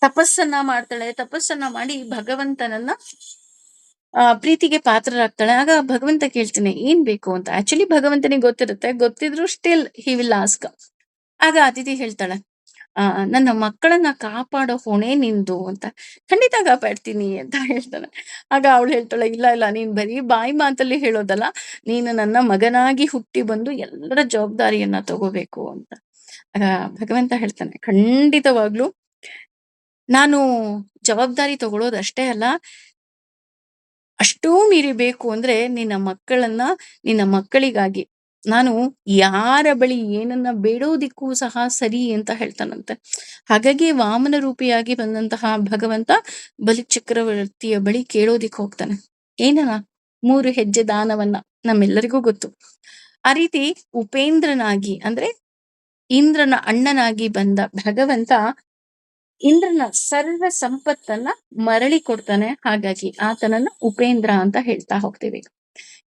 ತಪಸ್ಸನ್ನ ಮಾಡ್ತಾಳೆ. ತಪಸ್ಸನ್ನ ಮಾಡಿ ಭಗವಂತನನ್ನ ಪ್ರೀತಿಗೆ ಪಾತ್ರರಾಗ್ತಾಳೆ. ಆಗ ಭಗವಂತ ಕೇಳ್ತೀನಿ ಏನ್ ಬೇಕು ಅಂತ. ಆಕ್ಚುಲಿ ಭಗವಂತನಿಗೆ ಗೊತ್ತಿರುತ್ತೆ, ಗೊತ್ತಿದ್ರು ಸ್ಟಿಲ್ ಹಿ ವಿಲ್ ಆಸ್ಕ್. ಆಗ ಅತಿಥಿ ಹೇಳ್ತಾಳೆ, ನನ್ನ ಮಕ್ಕಳನ್ನ ಕಾಪಾಡೋ ಹೊಣೆ ನಿಂದು ಅಂತ. ಖಂಡಿತ ಕಾಪಾಡ್ತೀನಿ ಅಂತ ಹೇಳ್ತಾನೆ. ಆಗ ಅವಳು ಹೇಳ್ತಾಳೆ, ಇಲ್ಲ ಇಲ್ಲ, ನೀನ್ ಬರೀ ಬಾಯಿ ಮಾತಲ್ಲಿ ಹೇಳೋದಲ್ಲ, ನೀನು ನನ್ನ ಮಗನಾಗಿ ಹುಟ್ಟಿ ಬಂದು ಎಲ್ಲರ ಜವಾಬ್ದಾರಿಯನ್ನ ತಗೋಬೇಕು ಅಂತ. ಆಗ ಭಗವಂತ ಹೇಳ್ತಾನೆ, ಖಂಡಿತವಾಗ್ಲು ನಾನು ಜವಾಬ್ದಾರಿ ತಗೊಳ್ಳೋದಷ್ಟೇ ಅಲ್ಲ, ಅಷ್ಟೂ ಮೀರಿ ಬೇಕು ಅಂದ್ರೆ ನಿನ್ನ ಮಕ್ಕಳಿಗಾಗಿ ನಾನು ಯಾರ ಬಳಿ ಏನನ್ನ ಬೇಡೋದಿಕ್ಕೂ ಸಹ ಸರಿ ಅಂತ ಹೇಳ್ತಾನಂತೆ. ಹಾಗಾಗಿ ವಾಮನ ರೂಪಿಯಾಗಿ ಬಂದಂತಹ ಭಗವಂತ ಬಲಿ ಚಕ್ರವರ್ತಿಯ ಬಳಿ ಕೇಳೋದಿಕ್ ಹೋಗ್ತಾನೆ. ಏನನ 3 ಹೆಜ್ಜೆ ದಾನವನ್ನ, ನಮ್ಮೆಲ್ಲರಿಗೂ ಗೊತ್ತು. ಆ ರೀತಿ ಉಪೇಂದ್ರನಾಗಿ ಅಂದ್ರೆ ಇಂದ್ರನ ಅಣ್ಣನಾಗಿ ಬಂದ ಭಗವಂತ ಇಂದ್ರನ ಸರ್ವ ಸಂಪತ್ತನ್ನ ಮರಳಿ ಕೊಡ್ತಾನೆ. ಹಾಗಾಗಿ ಆತನನ್ನ ಉಪೇಂದ್ರ ಅಂತ ಹೇಳ್ತಾ ಹೋಗ್ತೀವಿ.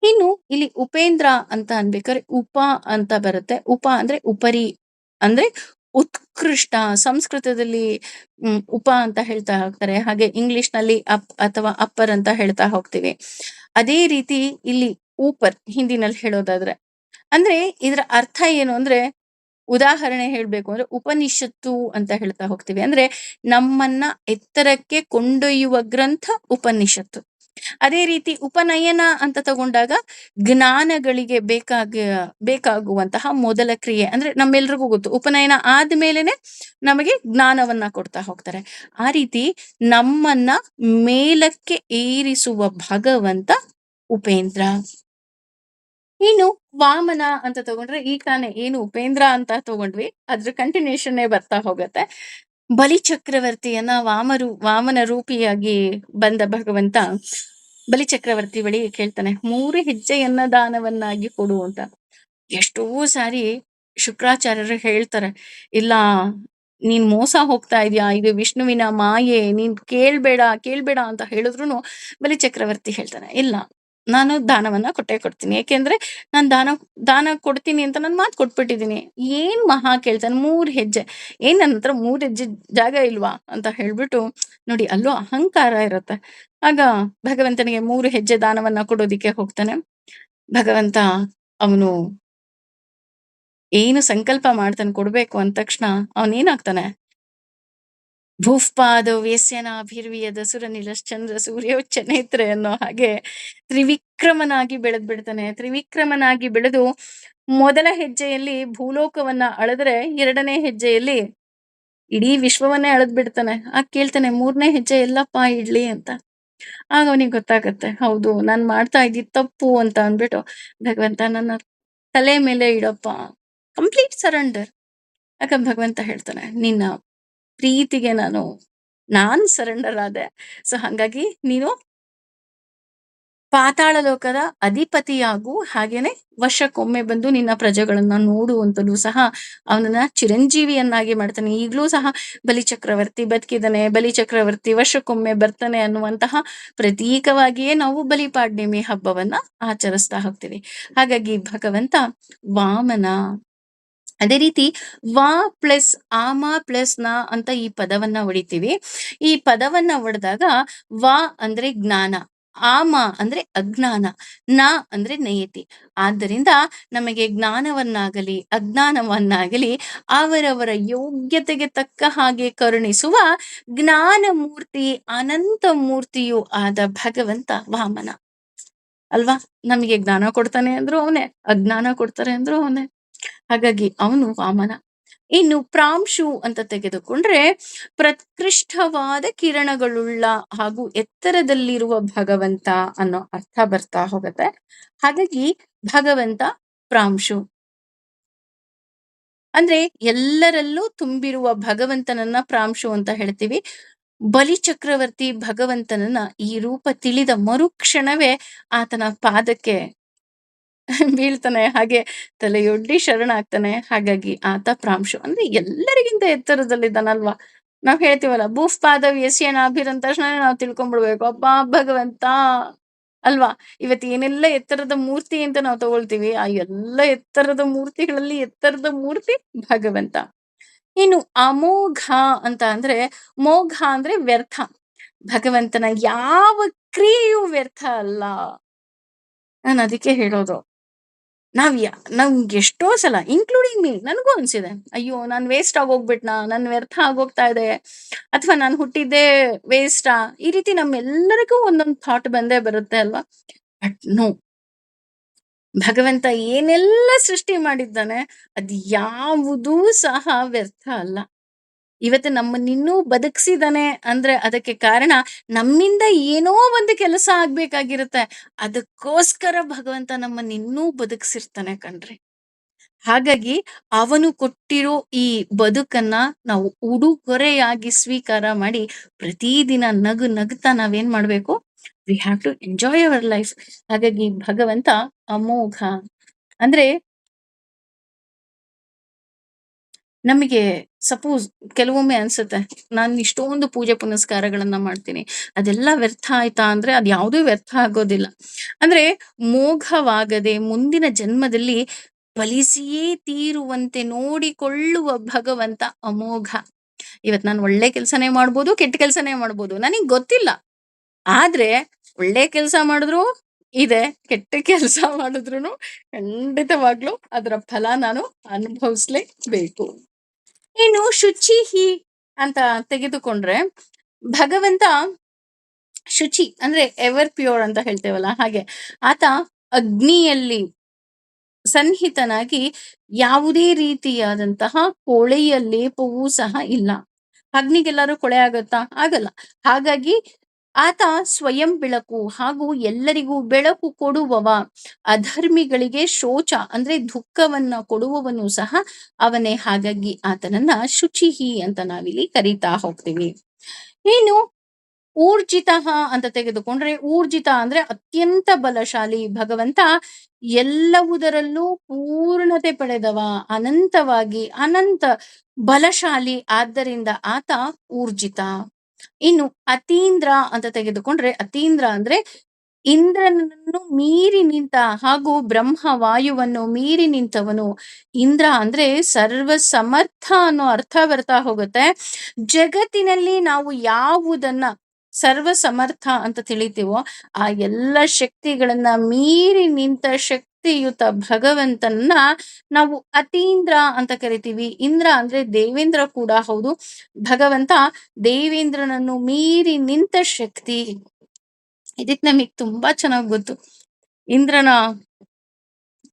ಇನ್ನು ಇಲ್ಲಿ ಉಪೇಂದ್ರ ಅಂತ ಅನ್ಬೇಕಾದ್ರೆ ಉಪ ಅಂತ ಬರುತ್ತೆ. ಉಪ ಅಂದ್ರೆ ಉಪರಿ, ಅಂದ್ರೆ ಉತ್ಕೃಷ್ಟ. ಸಂಸ್ಕೃತದಲ್ಲಿ ಉಪ ಅಂತ ಹೇಳ್ತಾ ಹೋಗ್ತಾರೆ. ಹಾಗೆ ಇಂಗ್ಲಿಷ್ ನಲ್ಲಿ ಅಪ್ ಅಥವಾ ಅಪ್ಪರ್ ಅಂತ ಹೇಳ್ತಾ ಹೋಗ್ತೀವಿ. ಅದೇ ರೀತಿ ಇಲ್ಲಿ ಊಪರ್ ಹಿಂದಿನಲ್ಲಿ ಹೇಳೋದಾದ್ರೆ, ಅಂದ್ರೆ ಇದರ ಅರ್ಥ ಏನು ಅಂದ್ರೆ, ಉದಾಹರಣೆ ಹೇಳ್ಬೇಕು ಅಂದ್ರೆ ಉಪನಿಷತ್ತು ಅಂತ ಹೇಳ್ತಾ ಹೋಗ್ತೀವಿ. ಅಂದ್ರೆ ನಮ್ಮನ್ನ ಎತ್ತರಕ್ಕೆ ಕೊಂಡೊಯ್ಯುವ ಗ್ರಂಥ ಉಪನಿಷತ್ತು. ಅದೇ ರೀತಿ ಉಪನಯನ ಅಂತ ತಗೊಂಡಾಗ ಜ್ಞಾನಗಳಿಗೆ ಬೇಕಾಗುವಂತಹ ಮೊದಲ ಕ್ರಿಯೆ. ಅಂದ್ರೆ ನಮ್ಮೆಲ್ರಿಗೂ ಗೊತ್ತು, ಉಪನಯನ ಆದ್ಮೇಲೆನೆ ನಮಗೆ ಜ್ಞಾನವನ್ನ ಕೊಡ್ತಾ ಹೋಗ್ತಾರೆ. ಆ ರೀತಿ ನಮ್ಮನ್ನ ಮೇಲಕ್ಕೆ ಏರಿಸುವ ಭಗವಂತ ಉಪೇಂದ್ರ. ಇನ್ನು ವಾಮನ ಅಂತ ತಗೊಂಡ್ರೆ, ಈ ತಾನೇ ಏನು ಉಪೇಂದ್ರ ಅಂತ ತಗೊಂಡ್ವಿ, ಅದ್ರ ಕಂಟಿನ್ಯೂಷನ್ ಬರ್ತಾ ಹೋಗತ್ತೆ. ಬಲಿ ಚಕ್ರವರ್ತಿಯನ್ನ ವಾಮನ ರೂಪಿಯಾಗಿ ಬಂದ ಭಗವಂತ ಬಲಿ ಚಕ್ರವರ್ತಿ ಬಳಿ ಕೇಳ್ತಾನೆ, 3 ಹೆಜ್ಜೆಯನ್ನ ದಾನವನ್ನಾಗಿ ಕೊಡು ಅಂತ. ಎಷ್ಟೋ ಸಾರಿ ಶುಕ್ರಾಚಾರ್ಯರು ಹೇಳ್ತಾರೆ, ಇಲ್ಲ ನೀನ್ ಮೋಸ ಹೋಗ್ತಾ ಇದೀಯಾ, ಇದು ವಿಷ್ಣುವಿನ ಮಾಯೆ, ನೀನ್ ಕೇಳ್ಬೇಡ ಅಂತ ಹೇಳಿದ್ರು ಬಲಿ ಚಕ್ರವರ್ತಿ ಹೇಳ್ತಾನೆ, ಇಲ್ಲ ನಾನು ದಾನವನ್ನ ಕೊಡ್ತೀನಿ. ಯಾಕೆಂದ್ರೆ ನಾನು ದಾನ ಕೊಡ್ತೀನಿ ಅಂತ ನಾನು ಮಾತು ಕೊಟ್ಬಿಟ್ಟಿದೀನಿ. ಏನ್ ಮಹಾ ಕೇಳ್ತಾನೆ, 3 ಹೆಜ್ಜೆ, ಏನ್ ನನ್ನ ಹತ್ರ 3 ಹೆಜ್ಜೆ ಜಾಗ ಇಲ್ವಾ ಅಂತ ಹೇಳ್ಬಿಟ್ಟು, ನೋಡಿ ಅಲ್ಲೂ ಅಹಂಕಾರ ಇರುತ್ತೆ. ಆಗ ಭಗವಂತನಿಗೆ 3 ಹೆಜ್ಜೆ ದಾನವನ್ನ ಕೊಡೋದಿಕ್ಕೆ ಹೋಗ್ತಾನೆ. ಭಗವಂತ ಅವನು ಏನು ಸಂಕಲ್ಪ ಮಾಡ್ತಾನೆ ಕೊಡ್ಬೇಕು ಅಂದ ತಕ್ಷಣ ಅವನೇನಾಗ್ತಾನೆ, ಭೂಫ್ಪಾದ ವ್ಯಸ್ಯನಾಭಿರ್ವಿಯದ ಸುರನಿಲಶ್ಚಂದ್ರ ಸೂರ್ಯೋಚ್ಚ ನೇತ್ರೆ ಅನ್ನೋ ಹಾಗೆ ತ್ರಿವಿಕ್ರಮನಾಗಿ ಬಿಡ್ತಾನೆ. ತ್ರಿವಿಕ್ರಮನಾಗಿ ಬೆಳೆದು ಮೊದಲ ಹೆಜ್ಜೆಯಲ್ಲಿ ಭೂಲೋಕವನ್ನ ಅಳೆದ್ರೆ, 2ನೇ ಹೆಜ್ಜೆಯಲ್ಲಿ ಇಡೀ ವಿಶ್ವವನ್ನೇ ಅಳೆದ್ ಬಿಡ್ತಾನೆ. ಆಗ ಕೇಳ್ತಾನೆ, 3ನೇ ಹೆಜ್ಜೆ ಎಲ್ಲಪ್ಪ ಇಡ್ಲಿ ಅಂತ. ಆಗ ಅವನಿಗೆ ಗೊತ್ತಾಗತ್ತೆ, ಹೌದು ನಾನ್ ಮಾಡ್ತಾ ಇದ್ದಿದ್ ತಪ್ಪು ಅಂತ ಅಂದ್ಬಿಟ್ಟು, ಭಗವಂತ ನನ್ನ ತಲೆ ಮೇಲೆ ಇಡಪ್ಪ, ಕಂಪ್ಲೀಟ್ ಸರೆಂಡರ್. ಯಾಕ ಭಗವಂತ ಹೇಳ್ತಾನೆ, ನಿನ್ನ ಪ್ರೀತಿಗೆ ನಾನ್ ಸರೆಂಡರ್ ಆದೆ. ಸೊ ಹಾಗಾಗಿ ನೀನು ಪಾತಾಳ ಲೋಕದ ಅಧಿಪತಿಯಾಗು, ಹಾಗೇನೆ ವರ್ಷಕ್ಕೊಮ್ಮೆ ಬಂದು ನಿನ್ನ ಪ್ರಜೆಗಳನ್ನ ನೋಡು ಅಂತಲೂ ಸಹ ಅವನನ್ನ ಚಿರಂಜೀವಿಯನ್ನಾಗಿ ಮಾಡ್ತಾನೆ. ಈಗ್ಲೂ ಸಹ ಬಲಿ ಚಕ್ರವರ್ತಿ ಬದುಕಿದಾನೆ, ಬಲಿ ಚಕ್ರವರ್ತಿ ವರ್ಷಕ್ಕೊಮ್ಮೆ ಬರ್ತಾನೆ ಅನ್ನುವಂತಹ ಪ್ರತೀಕವಾಗಿಯೇ ನಾವು ಬಲಿಪಾಡ್ಯಮಿ ಹಬ್ಬವನ್ನ ಆಚರಿಸ್ತಾ ಹೋಗ್ತೀವಿ. ಹಾಗಾಗಿ ಭಗವಂತ ವಾಮನ. ಅದೇ ರೀತಿ ವಾ ಪ್ಲಸ್ ಆಮ ಪ್ಲಸ್ ನ ಅಂತ ಈ ಪದವನ್ನ ಹೊಡಿತೀವಿ. ಈ ಪದವನ್ನ ಹೊಡೆದಾಗ ವಾ ಅಂದ್ರೆ ಜ್ಞಾನ, ಆಮ ಅಂದ್ರೆ ಅಜ್ಞಾನ, ನ ಅಂದ್ರೆ ನಯತಿ. ಆದ್ದರಿಂದ ನಮಗೆ ಜ್ಞಾನವನ್ನಾಗಲಿ ಅಜ್ಞಾನವನ್ನಾಗಲಿ ಅವರವರ ಯೋಗ್ಯತೆಗೆ ತಕ್ಕ ಹಾಗೆ ಕರುಣಿಸುವ ಜ್ಞಾನ ಮೂರ್ತಿ ಅನಂತ ಮೂರ್ತಿಯೂ ಆದ ಭಗವಂತ ವಾಮನ ಅಲ್ವಾ. ನಮಗೆ ಜ್ಞಾನ ಕೊಡ್ತಾನೆ ಅಂದ್ರು ಅವನೇ, ಅಜ್ಞಾನ ಕೊಡ್ತಾರೆ ಅಂದ್ರು ಅವನೇ. ಹಾಗಾಗಿ ಅವನು ವಾಮನ. ಇನ್ನು ಪ್ರಾಂಶು ಅಂತ ತೆಗೆದುಕೊಂಡ್ರೆ ಪ್ರಕೃಷ್ಟವಾದ ಕಿರಣಗಳುಳ್ಳ ಹಾಗೂ ಎತ್ತರದಲ್ಲಿರುವ ಭಗವಂತ ಅನ್ನೋ ಅರ್ಥ ಬರ್ತಾ ಹೋಗುತ್ತೆ. ಹಾಗಾಗಿ ಭಗವಂತ ಪ್ರಾಂಶು ಅಂದ್ರೆ ಎಲ್ಲರಲ್ಲೂ ತುಂಬಿರುವ ಭಗವಂತನನ್ನ ಪ್ರಾಂಶು ಅಂತ ಹೇಳ್ತೀವಿ. ಬಲಿ ಚಕ್ರವರ್ತಿ ಭಗವಂತನನ್ನ ಈ ರೂಪ ತಿಳಿದ ಮರುಕ್ಷಣವೇ ಆತನ ಪಾದಕ್ಕೆ ಬೀಳ್ತಾನೆ, ಹಾಗೆ ತಲೆಯೊಡ್ಡಿ ಶರಣಾಗ್ತಾನೆ. ಹಾಗಾಗಿ ಆತ ಪ್ರಾಂಶು ಅಂದ್ರೆ ಎಲ್ಲರಿಗಿಂತ ಎತ್ತರದಲ್ಲಿದ್ದಾನಲ್ವಾ. ನಾವ್ ಹೇಳ್ತೀವಲ್ಲ, ಭೂಫ್ ಪಾದವ್ ಯಸ್ಯನಾಭಿರ್ ಅಂದ ತಕ್ಷಣ ನಾವು ತಿಳ್ಕೊಂಡ್ಬಿಡ್ಬೇಕು, ಅಬ್ಬಾ ಭಗವಂತ ಅಲ್ವಾ. ಇವತ್ತು ಏನೆಲ್ಲ ಎತ್ತರದ ಮೂರ್ತಿ ಅಂತ ನಾವು ತಗೊಳ್ತೀವಿ, ಆ ಎಲ್ಲ ಎತ್ತರದ ಮೂರ್ತಿಗಳಲ್ಲಿ ಎತ್ತರದ ಮೂರ್ತಿ ಭಗವಂತ. ಇನ್ನು ಅಮೋಘ ಅಂತ ಅಂದ್ರೆ, ಮೋಘ ಅಂದ್ರೆ ವ್ಯರ್ಥ. ಭಗವಂತನ ಯಾವ ಕ್ರಿಯೆಯೂ ವ್ಯರ್ಥ ಅಲ್ಲ. ನಾನು ಅದಕ್ಕೆ ಹೇಳೋದು, ನಾವ್ ಎಷ್ಟೋ ಸಲ ಇನ್ಕ್ಲೂಡಿಂಗ್ ಮೀ, ನನಗೂ ಅನ್ಸಿದೆ, ಅಯ್ಯೋ ನಾನ್ ವೇಸ್ಟ್ ಆಗೋಗ್ಬಿಟ್ನಾ, ನನ್ ವ್ಯರ್ಥ ಆಗೋಗ್ತಾ ಇದೆ, ಅಥವಾ ನಾನು ಹುಟ್ಟಿದ್ದೇ ವೇಸ್ಟಾ, ಈ ರೀತಿ ನಮ್ಮೆಲ್ಲರಿಗೂ ಒಂದೊಂದು ಥಾಟ್ ಬಂದೇ ಬರುತ್ತೆ ಅಲ್ವಾ. ಬಟ್ ನೋ, ಭಗವಂತ ಏನೆಲ್ಲ ಸೃಷ್ಟಿ ಮಾಡಿದ್ದಾನೆ ಅದ್ ಯಾವುದೂ ಸಹ ವ್ಯರ್ಥ ಅಲ್ಲ. ಇವತ್ತು ನಮ್ಮನ್ನಿನ್ನೂ ಬದುಕ್ಸಿದಾನೆ ಅಂದ್ರೆ ಅದಕ್ಕೆ ಕಾರಣ ನಮ್ಮಿಂದ ಏನೋ ಒಂದು ಕೆಲಸ ಆಗ್ಬೇಕಾಗಿರುತ್ತೆ, ಅದಕ್ಕೋಸ್ಕರ ಭಗವಂತ ನಮ್ಮನ್ನಿನ್ನೂ ಬದುಕ್ಸಿರ್ತಾನೆ ಕಣ್ರಿ. ಹಾಗಾಗಿ ಅವನು ಕೊಟ್ಟಿರೋ ಈ ಬದುಕನ್ನ ನಾವು ಉಡುಗೊರೆಯಾಗಿ ಸ್ವೀಕಾರ ಮಾಡಿ ಪ್ರತಿದಿನ ನಗು ನಗ್ತಾ ನಾವೇನ್ ಮಾಡ್ಬೇಕು, we have to enjoy our life. ಹಾಗಾಗಿ ಭಗವಂತ ಅಮೋಘ ಅಂದ್ರೆ, ನಮಗೆ ಸಪೋಸ್ ಕೆಲವೊಮ್ಮೆ ಅನ್ಸುತ್ತೆ, ನಾನು ಇಷ್ಟೊಂದು ಪೂಜೆ ಪುನಸ್ಕಾರಗಳನ್ನ ಮಾಡ್ತೀನಿ, ಅದೆಲ್ಲ ವ್ಯರ್ಥ ಆಯ್ತಾ ಅಂದ್ರೆ ಅದು ಯಾವುದೂ ವ್ಯರ್ಥ ಆಗೋದಿಲ್ಲ. ಅಂದ್ರೆ ಮೋಘವಾಗದೆ ಮುಂದಿನ ಜನ್ಮದಲ್ಲಿ ಫಲಿಸಿಯೇ ತೀರುವಂತೆ ನೋಡಿಕೊಳ್ಳುವ ಭಗವಂತ ಅಮೋಘ. ಇವತ್ ನಾನು ಒಳ್ಳೆ ಕೆಲ್ಸನೇ ಮಾಡ್ಬೋದು, ಕೆಟ್ಟ ಕೆಲ್ಸನೇ ಮಾಡ್ಬೋದು, ನನಗ್ ಗೊತ್ತಿಲ್ಲ. ಆದ್ರೆ ಒಳ್ಳೆ ಕೆಲ್ಸ ಮಾಡಿದ್ರು ಇದೆ, ಕೆಟ್ಟ ಕೆಲ್ಸ ಮಾಡಿದ್ರು ಖಂಡಿತವಾಗ್ಲೂ ಅದರ ಫಲ ನಾನು ಅನುಭವಿಸ್ಲೇಬೇಕು. ಇನ್ನು ಶುಚಿಹಿ ಅಂತ ತೆಗೆದುಕೊಂಡ್ರೆ, ಭಗವಂತ ಶುಚಿ ಅಂದ್ರೆ ಎವರ್ ಪ್ಯೂರ್ ಅಂತ ಹೇಳ್ತೇವಲ್ಲ, ಹಾಗೆ ಆತ ಅಗ್ನಿಯಲ್ಲಿ ಸನ್ನಿಹಿತನಾಗಿ ಯಾವುದೇ ರೀತಿಯಾದಂತಹ ಕೊಳೆಯ ಲೇಪವೂ ಸಹ ಇಲ್ಲ. ಅಗ್ನಿಗೆಲ್ಲರೂ ಕೊಳೆ ಆಗತ್ತಾ? ಆಗಲ್ಲ. ಹಾಗಾಗಿ ಆತ ಸ್ವಯಂ ಬೆಳಕು ಹಾಗೂ ಎಲ್ಲರಿಗೂ ಬೆಳಕು ಕೊಡುವವ. ಅಧರ್ಮಿಗಳಿಗೆ ಶೋಚ ಅಂದ್ರೆ ದುಃಖವನ್ನ ಕೊಡುವವನು ಸಹ ಅವನೇ. ಹಾಗಾಗಿ ಆತನನ್ನ ಶುಚಿಹಿ ಅಂತ ನಾವಿಲ್ಲಿ ಕರೀತಾ ಹೋಗ್ತೀವಿ. ಇನ್ನು ಊರ್ಜಿತ ಅಂತ ತೆಗೆದುಕೊಂಡ್ರೆ, ಊರ್ಜಿತ ಅಂದ್ರೆ ಅತ್ಯಂತ ಬಲಶಾಲಿ ಭಗವಂತ, ಎಲ್ಲವುದರಲ್ಲೂ ಪೂರ್ಣತೆ ಪಡೆದವ, ಅನಂತವಾಗಿ ಅನಂತ ಬಲಶಾಲಿ, ಆದ್ದರಿಂದ ಆತ ಊರ್ಜಿತ. ಇನ್ನು ಅತೀಂದ್ರ ಅಂತ ತೆಗೆದುಕೊಂಡ್ರೆ, ಅತೀಂದ್ರ ಅಂದ್ರೆ ಇಂದ್ರನನ್ನು ಮೀರಿ ನಿಂತ ಹಾಗೂ ಬ್ರಹ್ಮ ವಾಯುವನ್ನು ಮೀರಿ ನಿಂತವನು. ಇಂದ್ರ ಅಂದ್ರೆ ಸರ್ವ ಸಮರ್ಥ ಅನ್ನೋ ಅರ್ಥ ಬರ್ತಾ ಹೋಗುತ್ತೆ. ಜಗತ್ತಿನಲ್ಲಿ ನಾವು ಯಾವುದನ್ನ ಸರ್ವ ಸಮರ್ಥ ಅಂತ ತಿಳಿತೀವೋ ಆ ಎಲ್ಲ ಶಕ್ತಿಗಳನ್ನ ಮೀರಿ ನಿಂತ ಶಕ್ತಿಯುತ ಭಗವಂತನ ನಾವು ಅತೀಂದ್ರ ಅಂತ ಕರಿತೀವಿ. ಇಂದ್ರ ಅಂದ್ರೆ ದೇವೇಂದ್ರ ಕೂಡ ಹೌದು. ಭಗವಂತ ದೇವೇಂದ್ರನನ್ನು ಮೀರಿ ನಿಂತ ಶಕ್ತಿ. ಇದಕ್ ನಮಗ್ ತುಂಬಾ ಚೆನ್ನಾಗ್ ಗೊತ್ತು. ಇಂದ್ರನ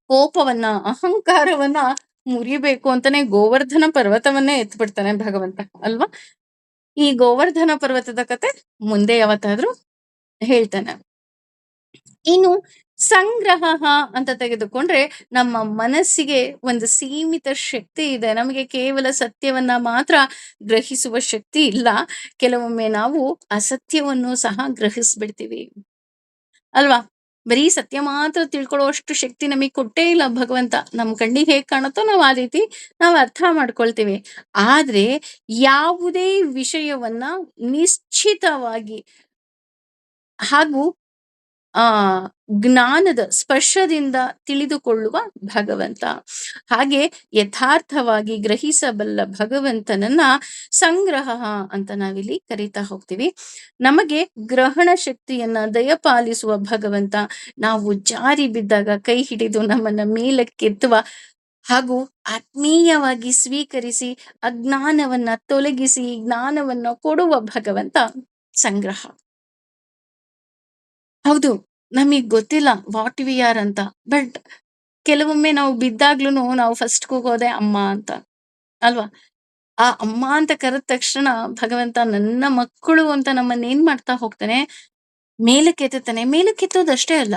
ಕೋಪವನ್ನ ಅಹಂಕಾರವನ್ನ ಮುರಿಬೇಕು ಅಂತಾನೆ ಗೋವರ್ಧನ ಪರ್ವತವನ್ನೇ ಎತ್ಬಿಡ್ತಾನೆ ಭಗವಂತ ಅಲ್ವಾ. ಈ ಗೋವರ್ಧನ ಪರ್ವತದ ಕತೆ ಮುಂದೆ ಯಾವತ್ತಾದ್ರೂ ಹೇಳ್ತಾನೆ. ಇನ್ನು ಸಂಗ್ರಹ ಅಂತ ತೆಗೆದುಕೊಂಡ್ರೆ, ನಮ್ಮ ಮನಸ್ಸಿಗೆ ಒಂದು ಸೀಮಿತ ಶಕ್ತಿ ಇದೆ. ನಮಗೆ ಕೇವಲ ಸತ್ಯವನ್ನ ಮಾತ್ರ ಗ್ರಹಿಸುವ ಶಕ್ತಿ ಇಲ್ಲ. ಕೆಲವೊಮ್ಮೆ ನಾವು ಅಸತ್ಯವನ್ನು ಸಹ ಗ್ರಹಿಸ್ಬಿಡ್ತೀವಿ ಅಲ್ವಾ. ಬರೀ ಸತ್ಯ ಮಾತ್ರ ತಿಳ್ಕೊಳ್ಳುವಷ್ಟು ಶಕ್ತಿ ನಮಗೆ ಕೊಟ್ಟೇ ಇಲ್ಲ ಭಗವಂತ. ನಮ್ ಕಣ್ಣಿಗೆ ಹೇಗ್ ಕಾಣುತ್ತೋ ನಾವು ಆ ರೀತಿ ನಾವು ಅರ್ಥ ಮಾಡ್ಕೊಳ್ತೀವಿ. ಆದ್ರೆ ಯಾವುದೇ ವಿಷಯವನ್ನ ನಿಶ್ಚಿತವಾಗಿ ಹಾಗೂ ಆ ಜ್ಞಾನದ ಸ್ಪರ್ಶದಿಂದ ತಿಳಿದುಕೊಳ್ಳುವ ಭಗವಂತ. ಹಾಗೆ ಯಥಾರ್ಥವಾಗಿ ಗ್ರಹಿಸಬಲ್ಲ ಭಗವಂತನನ್ನ ಸಂಗ್ರಹ ಅಂತ ನಾವಿಲ್ಲಿ ಕರೀತಾ ಹೋಗ್ತೀವಿ. ನಮಗೆ ಗ್ರಹಣ ಶಕ್ತಿಯನ್ನ ದಯಪಾಲಿಸುವ ಭಗವಂತ, ನಾವು ಜಾರಿ ಬಿದ್ದಾಗ ಕೈ ಹಿಡಿದು ನಮ್ಮನ್ನ ಮೇಲಕ್ಕೆತ್ತುವ ಹಾಗೂ ಆತ್ಮೀಯವಾಗಿ ಸ್ವೀಕರಿಸಿ ಅಜ್ಞಾನವನ್ನ ತೊಲಗಿಸಿ ಜ್ಞಾನವನ್ನ ಕೊಡುವ ಭಗವಂತ ಸಂಗ್ರಹ. ಹೌದು, ನಮಗ್ ಗೊತ್ತಿಲ್ಲ ವಾಟ್ ವಿ ಆರ್ ಅಂತ. ಬಟ್ ಕೆಲವೊಮ್ಮೆ ನಾವು ಬಿದ್ದಾಗ್ಲೂ ನಾವು ಫಸ್ಟ್ ಕೂಗೋದೆ ಅಮ್ಮ ಅಂತ, ಅಲ್ವಾ? ಆ ಅಮ್ಮ ಅಂತ ಕರೆದ ತಕ್ಷಣ ಭಗವಂತ ನನ್ನ ಮಕ್ಕಳು ಅಂತ ನಮ್ಮನ್ನ ಏನ್ ಮಾಡ್ತಾ ಹೋಗ್ತಾನೆ, ಮೇಲಕ್ಕೆತ್ತುತ್ತಾನೆ. ಮೇಲಕ್ಕೆತ್ತೋದಷ್ಟೇ ಅಲ್ಲ,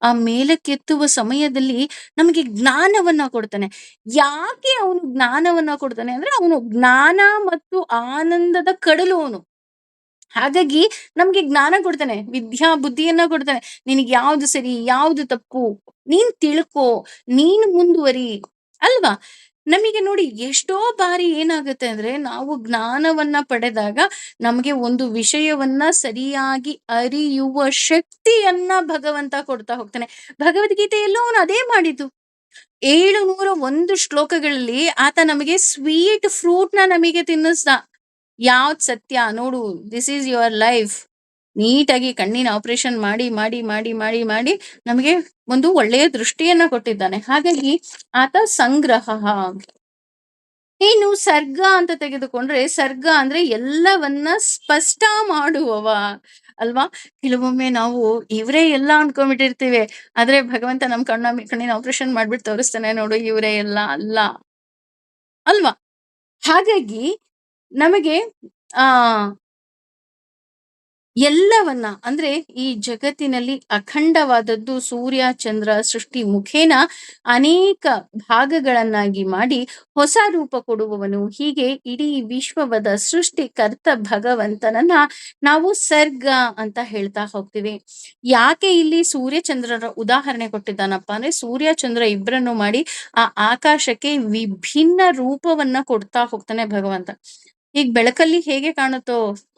ಆ ಮೇಲಕ್ಕೆತ್ತುವ ಸಮಯದಲ್ಲಿ ನಮಗೆ ಜ್ಞಾನವನ್ನ ಕೊಡ್ತಾನೆ. ಯಾಕೆ ಅವನು ಜ್ಞಾನವನ್ನ ಕೊಡ್ತಾನೆ ಅಂದ್ರೆ, ಅವನು ಜ್ಞಾನ ಮತ್ತು ಆನಂದದ ಕಡಲು ಅವನು. ಹಾಗಾಗಿ ನಮ್ಗೆ ಜ್ಞಾನ ಕೊಡ್ತಾನೆ, ವಿದ್ಯಾ ಬುದ್ಧಿಯನ್ನ ಕೊಡ್ತಾನೆ. ನಿನಗೆ ಯಾವ್ದು ಸರಿ ಯಾವ್ದು ತಪ್ಪು ನೀನ್ ತಿಳ್ಕೊ, ನೀನು ಮುಂದುವರಿ, ಅಲ್ವಾ? ನಮಗೆ ನೋಡಿ ಎಷ್ಟೋ ಬಾರಿ ಏನಾಗುತ್ತೆ ಅಂದ್ರೆ, ನಾವು ಜ್ಞಾನವನ್ನ ಪಡೆದಾಗ ನಮಗೆ ಒಂದು ವಿಷಯವನ್ನ ಸರಿಯಾಗಿ ಅರಿಯುವ ಶಕ್ತಿಯನ್ನ ಭಗವಂತ ಕೊಡ್ತಾ ಹೋಗ್ತಾನೆ. ಭಗವದ್ಗೀತೆಯಲ್ಲೂ ಅವನು ಅದೇ ಮಾಡಿದ್ದು. 701 ಶ್ಲೋಕಗಳಲ್ಲಿ ಆತ ನಮಗೆ ಸ್ವೀಟ್ ಫ್ರೂಟ್ ನ ನಮಗೆ ತಿನ್ನಿಸ್ದ. ಯಾವ್ದ್ ಸತ್ಯ ನೋಡು, ದಿಸ್ ಈಸ್ ಯುವರ್ ಲೈಫ್. ನೀಟಾಗಿ ಕಣ್ಣಿನ ಆಪರೇಷನ್ ಮಾಡಿ ಮಾಡಿ ಮಾಡಿ ಮಾಡಿ ಮಾಡಿ ನಮಗೆ ಒಂದು ಒಳ್ಳೆಯ ದೃಷ್ಟಿಯನ್ನ ಕೊಟ್ಟಿದ್ದಾನೆ. ಹಾಗಾಗಿ ಆತ ಸಂಗ್ರಹ. ಇನ್ನು ಸರ್ಗ ಅಂತ ತೆಗೆದುಕೊಂಡ್ರೆ, ಸರ್ಗ ಅಂದ್ರೆ ಎಲ್ಲವನ್ನ ಸ್ಪಷ್ಟ ಮಾಡುವವ, ಅಲ್ವಾ? ಕೆಲವೊಮ್ಮೆ ನಾವು ಇವರೇ ಎಲ್ಲ ಅನ್ಕೊಂಡ್ಬಿಟ್ಟಿರ್ತೀವಿ, ಆದ್ರೆ ಭಗವಂತ ನಮ್ ಕಣ್ಣಿನ ಆಪರೇಷನ್ ಮಾಡ್ಬಿಟ್ಟು ತೋರಿಸ್ತಾನೆ, ನೋಡು ಇವರೇ ಎಲ್ಲ ಅಲ್ಲ, ಅಲ್ವಾ? ಹಾಗಾಗಿ ನಮಗೆ ಆ ಎಲ್ಲವನ್ನ ಅಂದ್ರೆ, ಈ ಜಗತ್ತಿನಲ್ಲಿ ಅಖಂಡವಾದದ್ದು ಸೂರ್ಯ ಚಂದ್ರ ಸೃಷ್ಟಿ ಮುಖೇನ ಅನೇಕ ಭಾಗಗಳನ್ನಾಗಿ ಮಾಡಿ ಹೊಸ ರೂಪ ಕೊಡುವವನು. ಹೀಗೆ ಇಡೀ ವಿಶ್ವವದ ಸೃಷ್ಟಿಕರ್ತ ಭಗವಂತನನ್ನ ನಾವು ಸರ್ಗ ಅಂತ ಹೇಳ್ತಾ ಹೋಗ್ತೀವಿ. ಯಾಕೆ ಇಲ್ಲಿ ಸೂರ್ಯ ಚಂದ್ರರ ಉದಾಹರಣೆ ಕೊಟ್ಟಿದ್ದಾನಪ್ಪ ಅಂದ್ರೆ, ಸೂರ್ಯ ಚಂದ್ರ ಇಬ್ಬರನ್ನು ಮಾಡಿ ಆ ಆಕಾಶಕ್ಕೆ ವಿಭಿನ್ನ ರೂಪವನ್ನ ಕೊಡ್ತಾ ಹೋಗ್ತಾನೆ ಭಗವಂತ. ಈಗ ಬೆಳಕಲ್ಲಿ ಹೇಗೆ ಕಾಣುತ್ತೋ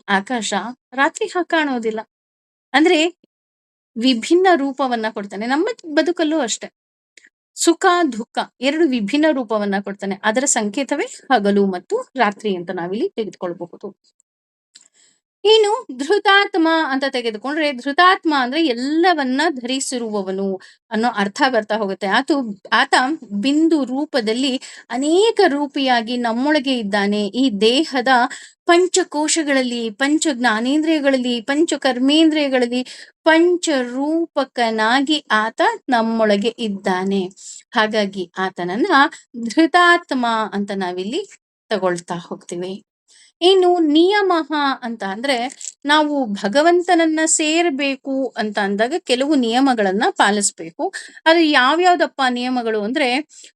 ಆಕಾಶ, ರಾತ್ರಿ ಹಾಗೆ ಕಾಣೋದಿಲ್ಲ. ಅಂದ್ರೆ ವಿಭಿನ್ನ ರೂಪವನ್ನ ಕೊಡ್ತಾನೆ. ನಮ್ಮ ಬದುಕಲ್ಲೂ ಅಷ್ಟೆ, ಸುಖ ದುಃಖ ಎರಡು ವಿಭಿನ್ನ ರೂಪವನ್ನ ಕೊಡ್ತಾನೆ. ಅದರ ಸಂಕೇತವೇ ಹಗಲು ಮತ್ತು ರಾತ್ರಿ ಅಂತ ನಾವಿಲ್ಲಿ ತೆಗೆದುಕೊಳ್ಬಹುದು. ಇನ್ನು ಧೃತಾತ್ಮ ಅಂತ ತೆಗೆದುಕೊಂಡ್ರೆ, ಧೃತಾತ್ಮ ಅಂದ್ರೆ ಎಲ್ಲವನ್ನ ಧರಿಸಿರುವವನು ಅನ್ನೋ ಅರ್ಥ ಬರ್ತಾ ಹೋಗುತ್ತೆ. ಆತ ಬಿಂದು ರೂಪದಲ್ಲಿ ಅನೇಕ ರೂಪಿಯಾಗಿ ನಮ್ಮೊಳಗೆ ಇದ್ದಾನೆ. ಈ ದೇಹದ ಪಂಚಕೋಶಗಳಲ್ಲಿ, ಪಂಚ ಜ್ಞಾನೇಂದ್ರಿಯಗಳಲ್ಲಿ, ಪಂಚ ಕರ್ಮೇಂದ್ರಿಯಗಳಲ್ಲಿ ಪಂಚರೂಪಕನಾಗಿ ಆತ ನಮ್ಮೊಳಗೆ ಇದ್ದಾನೆ. ಹಾಗಾಗಿ ಆತನನ್ನ ಧೃತಾತ್ಮ ಅಂತ ನಾವಿಲ್ಲಿ ತಗೊಳ್ತಾ ಹೋಗ್ತೀವಿ. ಇನ್ನು ನಿಯಮ ಅಂತ ಅಂದ್ರೆ, ನಾವು ಭಗವಂತನನ್ನ ಸೇರ್ಬೇಕು ಅಂತ ಅಂದಾಗ ಕೆಲವು ನಿಯಮಗಳನ್ನ ಪಾಲಿಸ್ಬೇಕು. ಅದು ಯಾವ್ಯಾವ್ದಪ್ಪ ನಿಯಮಗಳು ಅಂದ್ರೆ,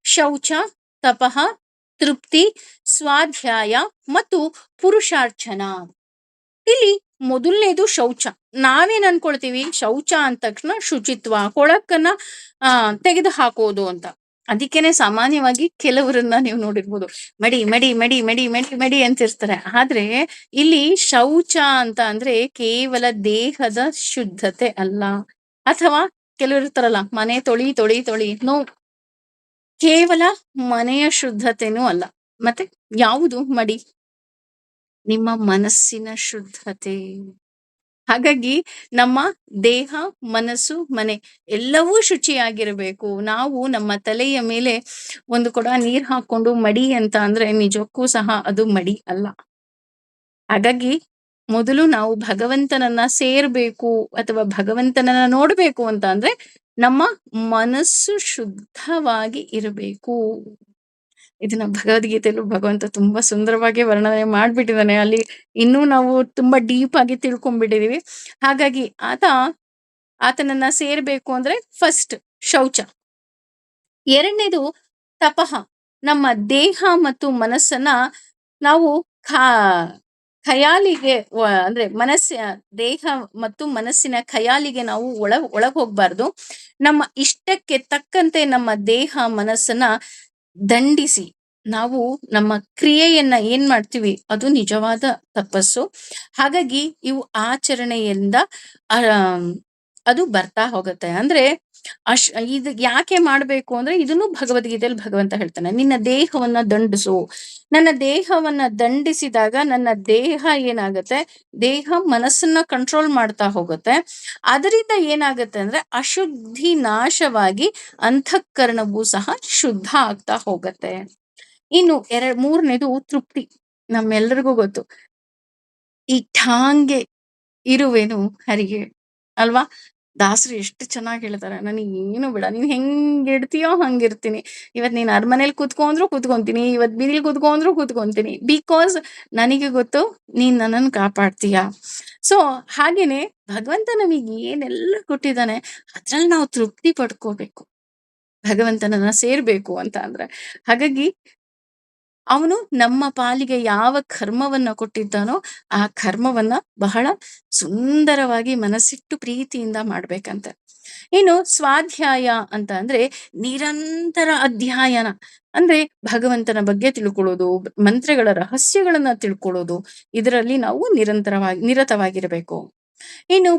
ಶೌಚ, ತಪಃ, ತೃಪ್ತಿ, ಸ್ವಾಧ್ಯಾಯ ಮತ್ತು ಪುರುಷಾರ್ಚನ. ಇಲ್ಲಿ ಮೊದಲನೇದು ಶೌಚ. ನಾವೇನ್ ಅನ್ಕೊಳ್ತೀವಿ, ಶೌಚ ಅಂದ ತಕ್ಷಣ ಶುಚಿತ್ವ, ಕೊಳಕನ್ನ ತೆಗೆದು ಹಾಕೋದು ಅಂತ. ಅದಕ್ಕೇನೆ ಸಾಮಾನ್ಯವಾಗಿ ಕೆಲವರನ್ನ ನೀವು ನೋಡಿರ್ಬೋದು, ಮಡಿ ಮಡಿ ಮಡಿ ಮಡಿ ಮಡಿ ಮಡಿ ಅಂತಿರ್ತಾರೆ. ಆದ್ರೆ ಇಲ್ಲಿ ಶೌಚ ಅಂತ ಅಂದ್ರೆ ಕೇವಲ ದೇಹದ ಶುದ್ಧತೆ ಅಲ್ಲ. ಅಥವಾ ಕೆಲವರು ಇರ್ತಾರಲ್ಲ, ಮನೆ ತೊಳಿ ತೊಳಿ ತೊಳಿ, ನೋ, ಕೇವಲ ಮನೆಯ ಶುದ್ಧತೆನೂ ಅಲ್ಲ. ಮತ್ತೆ ಯಾವುದು ಮಡಿ? ನಿಮ್ಮ ಮನಸ್ಸಿನ ಶುದ್ಧತೆ. ಹಾಗಾಗಿ ನಮ್ಮ ದೇಹ, ಮನಸ್ಸು, ಮನೆ ಎಲ್ಲವೂ ಶುಚಿಯಾಗಿರಬೇಕು. ನಾವು ನಮ್ಮ ತಲೆಯ ಮೇಲೆ ಒಂದು ಕೊಡ ನೀರ್ ಹಾಕೊಂಡು ಮಡಿ ಅಂತ ಅಂದ್ರೆ ನಿಜಕ್ಕೂ ಸಹ ಅದು ಮಡಿ ಅಲ್ಲ. ಹಾಗಾಗಿ ಮೊದಲು ನಾವು ಭಗವಂತನನ್ನ ಸೇರ್ಬೇಕು ಅಥವಾ ಭಗವಂತನನ್ನ ನೋಡ್ಬೇಕು ಅಂತ ಅಂದ್ರೆ, ನಮ್ಮ ಮನಸ್ಸು ಶುದ್ಧವಾಗಿ ಇರಬೇಕು. ಇದನ್ನ ಭಗವದ್ಗೀತೆಯಲ್ಲೂ ಭಗವಂತ ತುಂಬಾ ಸುಂದರವಾಗಿ ವರ್ಣನೆ ಮಾಡ್ಬಿಟ್ಟಿದ್ದಾನೆ. ಅಲ್ಲಿ ಇನ್ನೂ ನಾವು ತುಂಬಾ ಡೀಪ್ ಆಗಿ ತಿಳ್ಕೊಂಡ್ಬಿಟ್ಟಿದೀವಿ. ಹಾಗಾಗಿ ಆತನನ್ನ ಸೇರ್ಬೇಕು ಅಂದ್ರೆ ಫಸ್ಟ್ ಶೌಚ. ಎರಡನೇದು ತಪಃ. ನಮ್ಮ ದೇಹ ಮತ್ತು ಮನಸ್ಸನ್ನ ನಾವು ಖಯಾಲಿಗೆ ಅಂದ್ರೆ ದೇಹ ಮತ್ತು ಮನಸ್ಸಿನ ಖಯಾಲಿಗೆ ನಾವು ಒಳಗ್ ಹೋಗ್ಬಾರ್ದು. ನಮ್ಮ ಇಷ್ಟಕ್ಕೆ ತಕ್ಕಂತೆ ನಮ್ಮ ದೇಹ ಮನಸ್ಸನ್ನ ದಂಡಿಸಿ ನಾವು ನಮ್ಮ ಕ್ರಿಯೆಯನ್ನ ಏನ್ ಮಾಡ್ತೀವಿ ಅದು ನಿಜವಾದ ತಪಸ್ಸು. ಹಾಗಾಗಿ ಇವು ಆಚರಣೆಯಿಂದ ಅದು ಬರ್ತಾ ಹೋಗುತ್ತೆ. ಅಂದ್ರೆ ಅಶ್ ಇದು ಯಾಕೆ ಮಾಡ್ಬೇಕು ಅಂದ್ರೆ ಇದನ್ನು ಭಗವದ್ಗೀತೆಯಲ್ಲಿ ಭಗವಂತ ಹೇಳ್ತಾನೆ. ನಿನ್ನ ದೇಹವನ್ನ ದಂಡಿಸು. ನನ್ನ ದೇಹವನ್ನ ದಂಡಿಸಿದಾಗ ನನ್ನ ದೇಹ ಏನಾಗುತ್ತೆ, ದೇಹ ಮನಸ್ಸನ್ನ ಕಂಟ್ರೋಲ್ ಮಾಡ್ತಾ ಹೋಗುತ್ತೆ. ಅದರಿಂದ ಏನಾಗುತ್ತೆ ಅಂದ್ರೆ ಅಶುದ್ಧಿ ನಾಶವಾಗಿ ಅಂತಃಕರಣವೂ ಸಹ ಶುದ್ಧ ಆಗ್ತಾ ಹೋಗುತ್ತೆ. ಇನ್ನು ಮೂರನೇದು ತೃಪ್ತಿ. ನಮ್ಮೆಲ್ಲರಿಗೂ ಗೊತ್ತು. ಇಟ್ಟಾಂಗೆ ಇರುವೆನು ಹರಿಗೆ ಅಲ್ವಾ? ದಾಸರು ಎಷ್ಟು ಚೆನ್ನಾಗಿ ಹೇಳ್ತಾರೆ. ನನಗೇನು ಬೇಡ, ನೀನ್ ಹೆಂಗಿಡ್ತೀಯೋ ಹಂಗಿರ್ತೀನಿ. ಇವತ್ ನೀನ್ ಅರಮನೇಲಿ ಕೂತ್ಕೊ ಅಂದ್ರು ಕೂತ್ಕೊಂತೀನಿ, ಇವತ್ ಬೀದಿಲಿ ಕೂತ್ಕೊ ಅಂದ್ರು ಕೂತ್ಕೊಂತೀನಿ. ಬಿಕಾಸ್ ನನಗೆ ಗೊತ್ತು ನೀನ್ ನನ್ನನ್ನು ಕಾಪಾಡ್ತೀಯ. ಸೊ ಹಾಗೇನೆ ಭಗವಂತ ನಮಗೆ ಏನೆಲ್ಲ ಕೊಟ್ಟಿದ್ದಾನೆ ಅದ್ರಲ್ಲಿ ನಾವು ತೃಪ್ತಿ ಪಡ್ಕೋಬೇಕು, ಭಗವಂತನನ್ನ ಸೇರ್ಬೇಕು ಅಂತ ಅಂದ್ರೆ. ಹಾಗಾಗಿ ಅವನು ನಮ್ಮ ಪಾಲಿಗೆ ಯಾವ ಕರ್ಮವನ್ನ ಕೊಟ್ಟಿದ್ದಾನೋ ಆ ಕರ್ಮವನ್ನ ಬಹಳ ಸುಂದರವಾಗಿ ಮನಸ್ಸಿಟ್ಟು ಪ್ರೀತಿಯಿಂದ ಮಾಡ್ಬೇಕಂತೆ. ಇನ್ನು ಸ್ವಾಧ್ಯಾಯ ಅಂತ ಅಂದ್ರೆ ನಿರಂತರ ಅಧ್ಯಯನ. ಅಂದ್ರೆ ಭಗವಂತನ ಬಗ್ಗೆ ತಿಳ್ಕೊಳ್ಳೋದು, ಮಂತ್ರಗಳ ರಹಸ್ಯಗಳನ್ನ ತಿಳ್ಕೊಳ್ಳೋದು, ಇದರಲ್ಲಿ ನಾವು ನಿರತವಾಗಿರಬೇಕು. ಇನ್ನು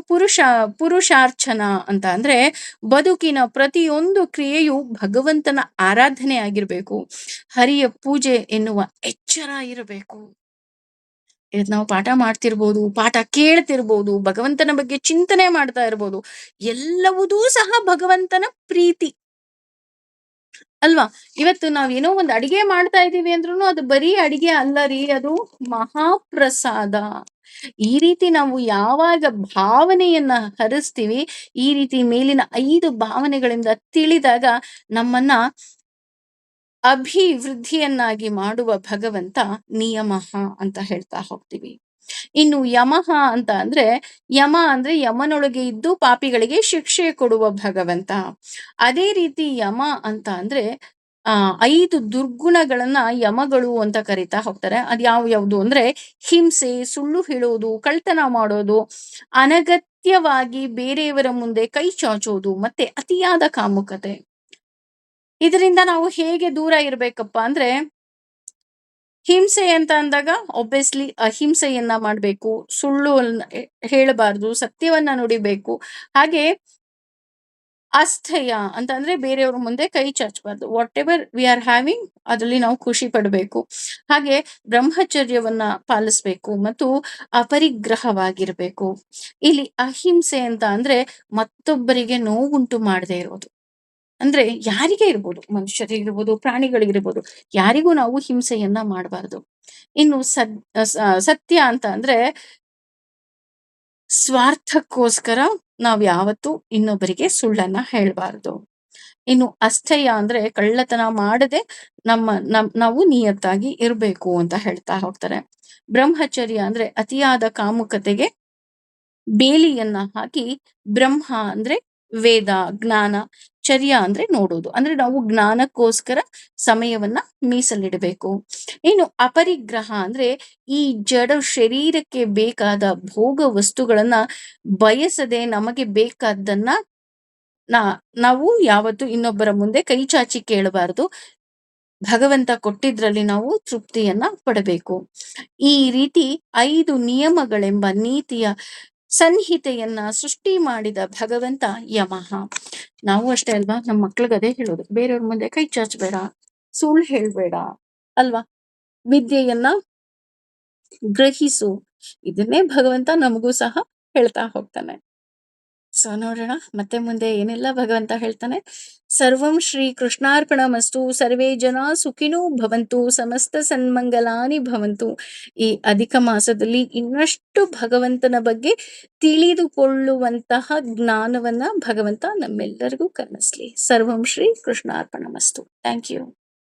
ಪುರುಷಾರ್ಚನ ಅಂತ ಅಂದ್ರೆ ಬದುಕಿನ ಪ್ರತಿಯೊಂದು ಕ್ರಿಯೆಯು ಭಗವಂತನ ಆರಾಧನೆ ಆಗಿರ್ಬೇಕು. ಹರಿಯ ಪೂಜೆ ಎನ್ನುವ ಎಚ್ಚರ ಇರಬೇಕು. ಇವತ್ತು ನಾವು ಪಾಠ ಮಾಡ್ತಿರ್ಬೋದು, ಪಾಠ ಕೇಳ್ತಿರ್ಬೋದು, ಭಗವಂತನ ಬಗ್ಗೆ ಚಿಂತನೆ ಮಾಡ್ತಾ ಇರ್ಬೋದು. ಎಲ್ಲವುದೂ ಸಹ ಭಗವಂತನ ಪ್ರೀತಿ ಅಲ್ವಾ? ಇವತ್ತು ನಾವೇನೋ ಒಂದು ಅಡಿಗೆ ಮಾಡ್ತಾ ಇದೀವಿ ಅಂದ್ರೂ ಅದು ಬರೀ ಅಡಿಗೆ ಅಲ್ಲ ರೀ, ಅದು ಮಹಾಪ್ರಸಾದ. ಈ ರೀತಿ ನಾವು ಯಾವಾಗ ಭಾವನೆಯನ್ನ ಹರಿಸ್ತೀವಿ, ಈ ರೀತಿ ಮೇಲಿನ 5 ಭಾವನೆಗಳಿಂದ ತಿಳಿದಾಗ ನಮ್ಮನ್ನ ಅಭಿವೃದ್ಧಿಯನ್ನಾಗಿ ಮಾಡುವ ಭಗವಂತ ನಿಯಮಃ ಅಂತ ಹೇಳ್ತಾ ಹೋಗ್ತೀವಿ. ಇನ್ನು ಯಮಃ ಅಂತ ಅಂದ್ರೆ ಯಮನೊಳಗೆ ಇದ್ದು ಪಾಪಿಗಳಿಗೆ ಶಿಕ್ಷೆ ಕೊಡುವ ಭಗವಂತ. ಅದೇ ರೀತಿ ಯಮ ಅಂತ ಅಂದ್ರೆ 5 ದುರ್ಗುಣಗಳನ್ನ ಯಮಗಳು ಅಂತ ಕರಿತಾ ಹೋಗ್ತಾರೆ. ಅದ್ ಯಾವ್ದು ಅಂದ್ರೆ ಹಿಂಸೆ, ಸುಳ್ಳು ಹೇಳೋದು, ಕಳ್ತನ ಮಾಡೋದು, ಅನಗತ್ಯವಾಗಿ ಬೇರೆಯವರ ಮುಂದೆ ಕೈ ಚಾಚೋದು, ಮತ್ತೆ ಅತಿಯಾದ ಕಾಮುಕತೆ. ಇದರಿಂದ ನಾವು ಹೇಗೆ ದೂರ ಇರ್ಬೇಕಪ್ಪ ಅಂದ್ರೆ, ಹಿಂಸೆ ಅಂತ ಅಂದಾಗ ಒಬ್ವಿಯಸ್ಲಿ ಅಹಿಂಸೆಯನ್ನ ಮಾಡ್ಬೇಕು, ಸುಳ್ಳು ಹೇಳಬಾರ್ದು, ಸತ್ಯವನ್ನ ನುಡಿಬೇಕು. ಹಾಗೆ ಅಸ್ಥೇಯ ಅಂತ ಅಂದ್ರೆ ಬೇರೆಯವ್ರ ಮುಂದೆ ಕೈ ಚಾಚಬಾರ್ದು. Whatever we are having ಅದರಲ್ಲಿ ನಾವು ಖುಷಿ ಪಡಬೇಕು. ಹಾಗೆ ಬ್ರಹ್ಮಚರ್ಯವನ್ನ ಪಾಲಿಸ್ಬೇಕು ಮತ್ತು ಅಪರಿಗ್ರಹವಾಗಿರ್ಬೇಕು. ಇಲ್ಲಿ ಅಹಿಂಸೆ ಅಂತ ಅಂದ್ರೆ ಮತ್ತೊಬ್ಬರಿಗೆ ನೋವುಂಟು ಮಾಡದೇ ಇರೋದು. ಅಂದ್ರೆ ಯಾರಿಗೇ ಇರ್ಬೋದು, ಮನುಷ್ಯರಿಗಿರ್ಬೋದು, ಪ್ರಾಣಿಗಳಿಗಿರ್ಬೋದು, ಯಾರಿಗೂ ನಾವು ಹಿಂಸೆಯನ್ನ ಮಾಡಬಾರ್ದು. ಇನ್ನು ಸತ್ಯ ಅಂತ ಅಂದ್ರೆ ಸ್ವಾರ್ಥಕ್ಕೋಸ್ಕರ ನಾವ್ ಯಾವತ್ತೂ ಇನ್ನೊಬ್ಬರಿಗೆ ಸುಳ್ಳನ್ನ ಹೇಳ್ಬಾರ್ದು. ಇನ್ನು ಅಸ್ಥೇಯ ಅಂದ್ರೆ ಕಳ್ಳತನ ಮಾಡದೆ ನಾವು ನಿಯತ್ತಾಗಿ ಇರ್ಬೇಕು ಅಂತ ಹೇಳ್ತಾ ಹೋಗ್ತಾರೆ. ಬ್ರಹ್ಮಚರ್ಯ ಅಂದ್ರೆ ಅತಿಯಾದ ಕಾಮುಕತೆಗೆ ಬೇಲಿಯನ್ನ ಹಾಕಿ, ಬ್ರಹ್ಮ ಅಂದ್ರೆ ವೇದ, ಜ್ಞಾನ, ಚರ್ಯ ಅಂದ್ರೆ ನೋಡೋದು. ಅಂದ್ರೆ ನಾವು ಜ್ಞಾನಕ್ಕೋಸ್ಕರ ಸಮಯವನ್ನ ಮೀಸಲಿಡಬೇಕು. ಇನ್ನು ಅಪರಿಗ್ರಹ ಅಂದ್ರೆ ಈ ಜಡ ಶರೀರಕ್ಕೆ ಬೇಕಾದ ಭೋಗ ವಸ್ತುಗಳನ್ನ ಬಯಸದೆ ನಮಗೆ ಬೇಕಾದ್ದನ್ನ ನಾವು ಯಾವತ್ತು ಇನ್ನೊಬ್ಬರ ಮುಂದೆ ಕೈ ಚಾಚಿ ಕೇಳಬಾರದು. ಭಗವಂತ ಕೊಟ್ಟಿದ್ರಲ್ಲಿ ನಾವು ತೃಪ್ತಿಯನ್ನ ಪಡಬೇಕು. ಈ ರೀತಿ 5 ನಿಯಮಗಳೆಂಬ ನೀತಿಯ ಸಂಹಿತೆಯನ್ನ ಸೃಷ್ಟಿ ಮಾಡಿದ ಭಗವಂತ ಯಮಃ. ನಾವು ಅಷ್ಟೇ ಅಲ್ವಾ, ನಮ್ಮ ಮಕ್ಳಿಗೆ ಅದೇ ಹೇಳೋದು, ಬೇರೆಯವ್ರ ಮುಂದೆ ಕೈ ಚಾಚಬೇಡ, ಸುಳ್ಳು ಹೇಳ್ಬೇಡ ಅಲ್ವಾ, ವಿದ್ಯೆಯನ್ನ ಗ್ರಹಿಸು. ಇದನ್ನೇ ಭಗವಂತ ನಮಗೂ ಸಹ ಹೇಳ್ತಾ ಹೋಗ್ತಾನೆ. ಸೊ ನೋಡೋಣ ಮತ್ತೆ ಮುಂದೆ ಏನೆಲ್ಲ ಭಗವಂತ ಹೇಳ್ತಾನೆ. ಸರ್ವಂ ಶ್ರೀ ಕೃಷ್ಣಾರ್ಪಣಮಸ್ತು. ಸರ್ವೇ ಜನ ಸುಖಿನೋ ಭವಂತು. ಸಮಸ್ತ ಸನ್ಮಂಗಲಾನಿ ಭವಂತು. ಈ ಅಧಿಕ ಮಾಸದಲ್ಲಿ ಇನ್ನಷ್ಟು ಭಗವಂತನ ಬಗ್ಗೆ ತಿಳಿದುಕೊಳ್ಳುವಂತಹ ಜ್ಞಾನವನ್ನ ಭಗವಂತ ನಮ್ಮೆಲ್ಲರಿಗೂ ಕರುಣಿಸ್ಲಿ. ಸರ್ವಂ ಶ್ರೀ ಕೃಷ್ಣಾರ್ಪಣಮಸ್ತು. Thank you.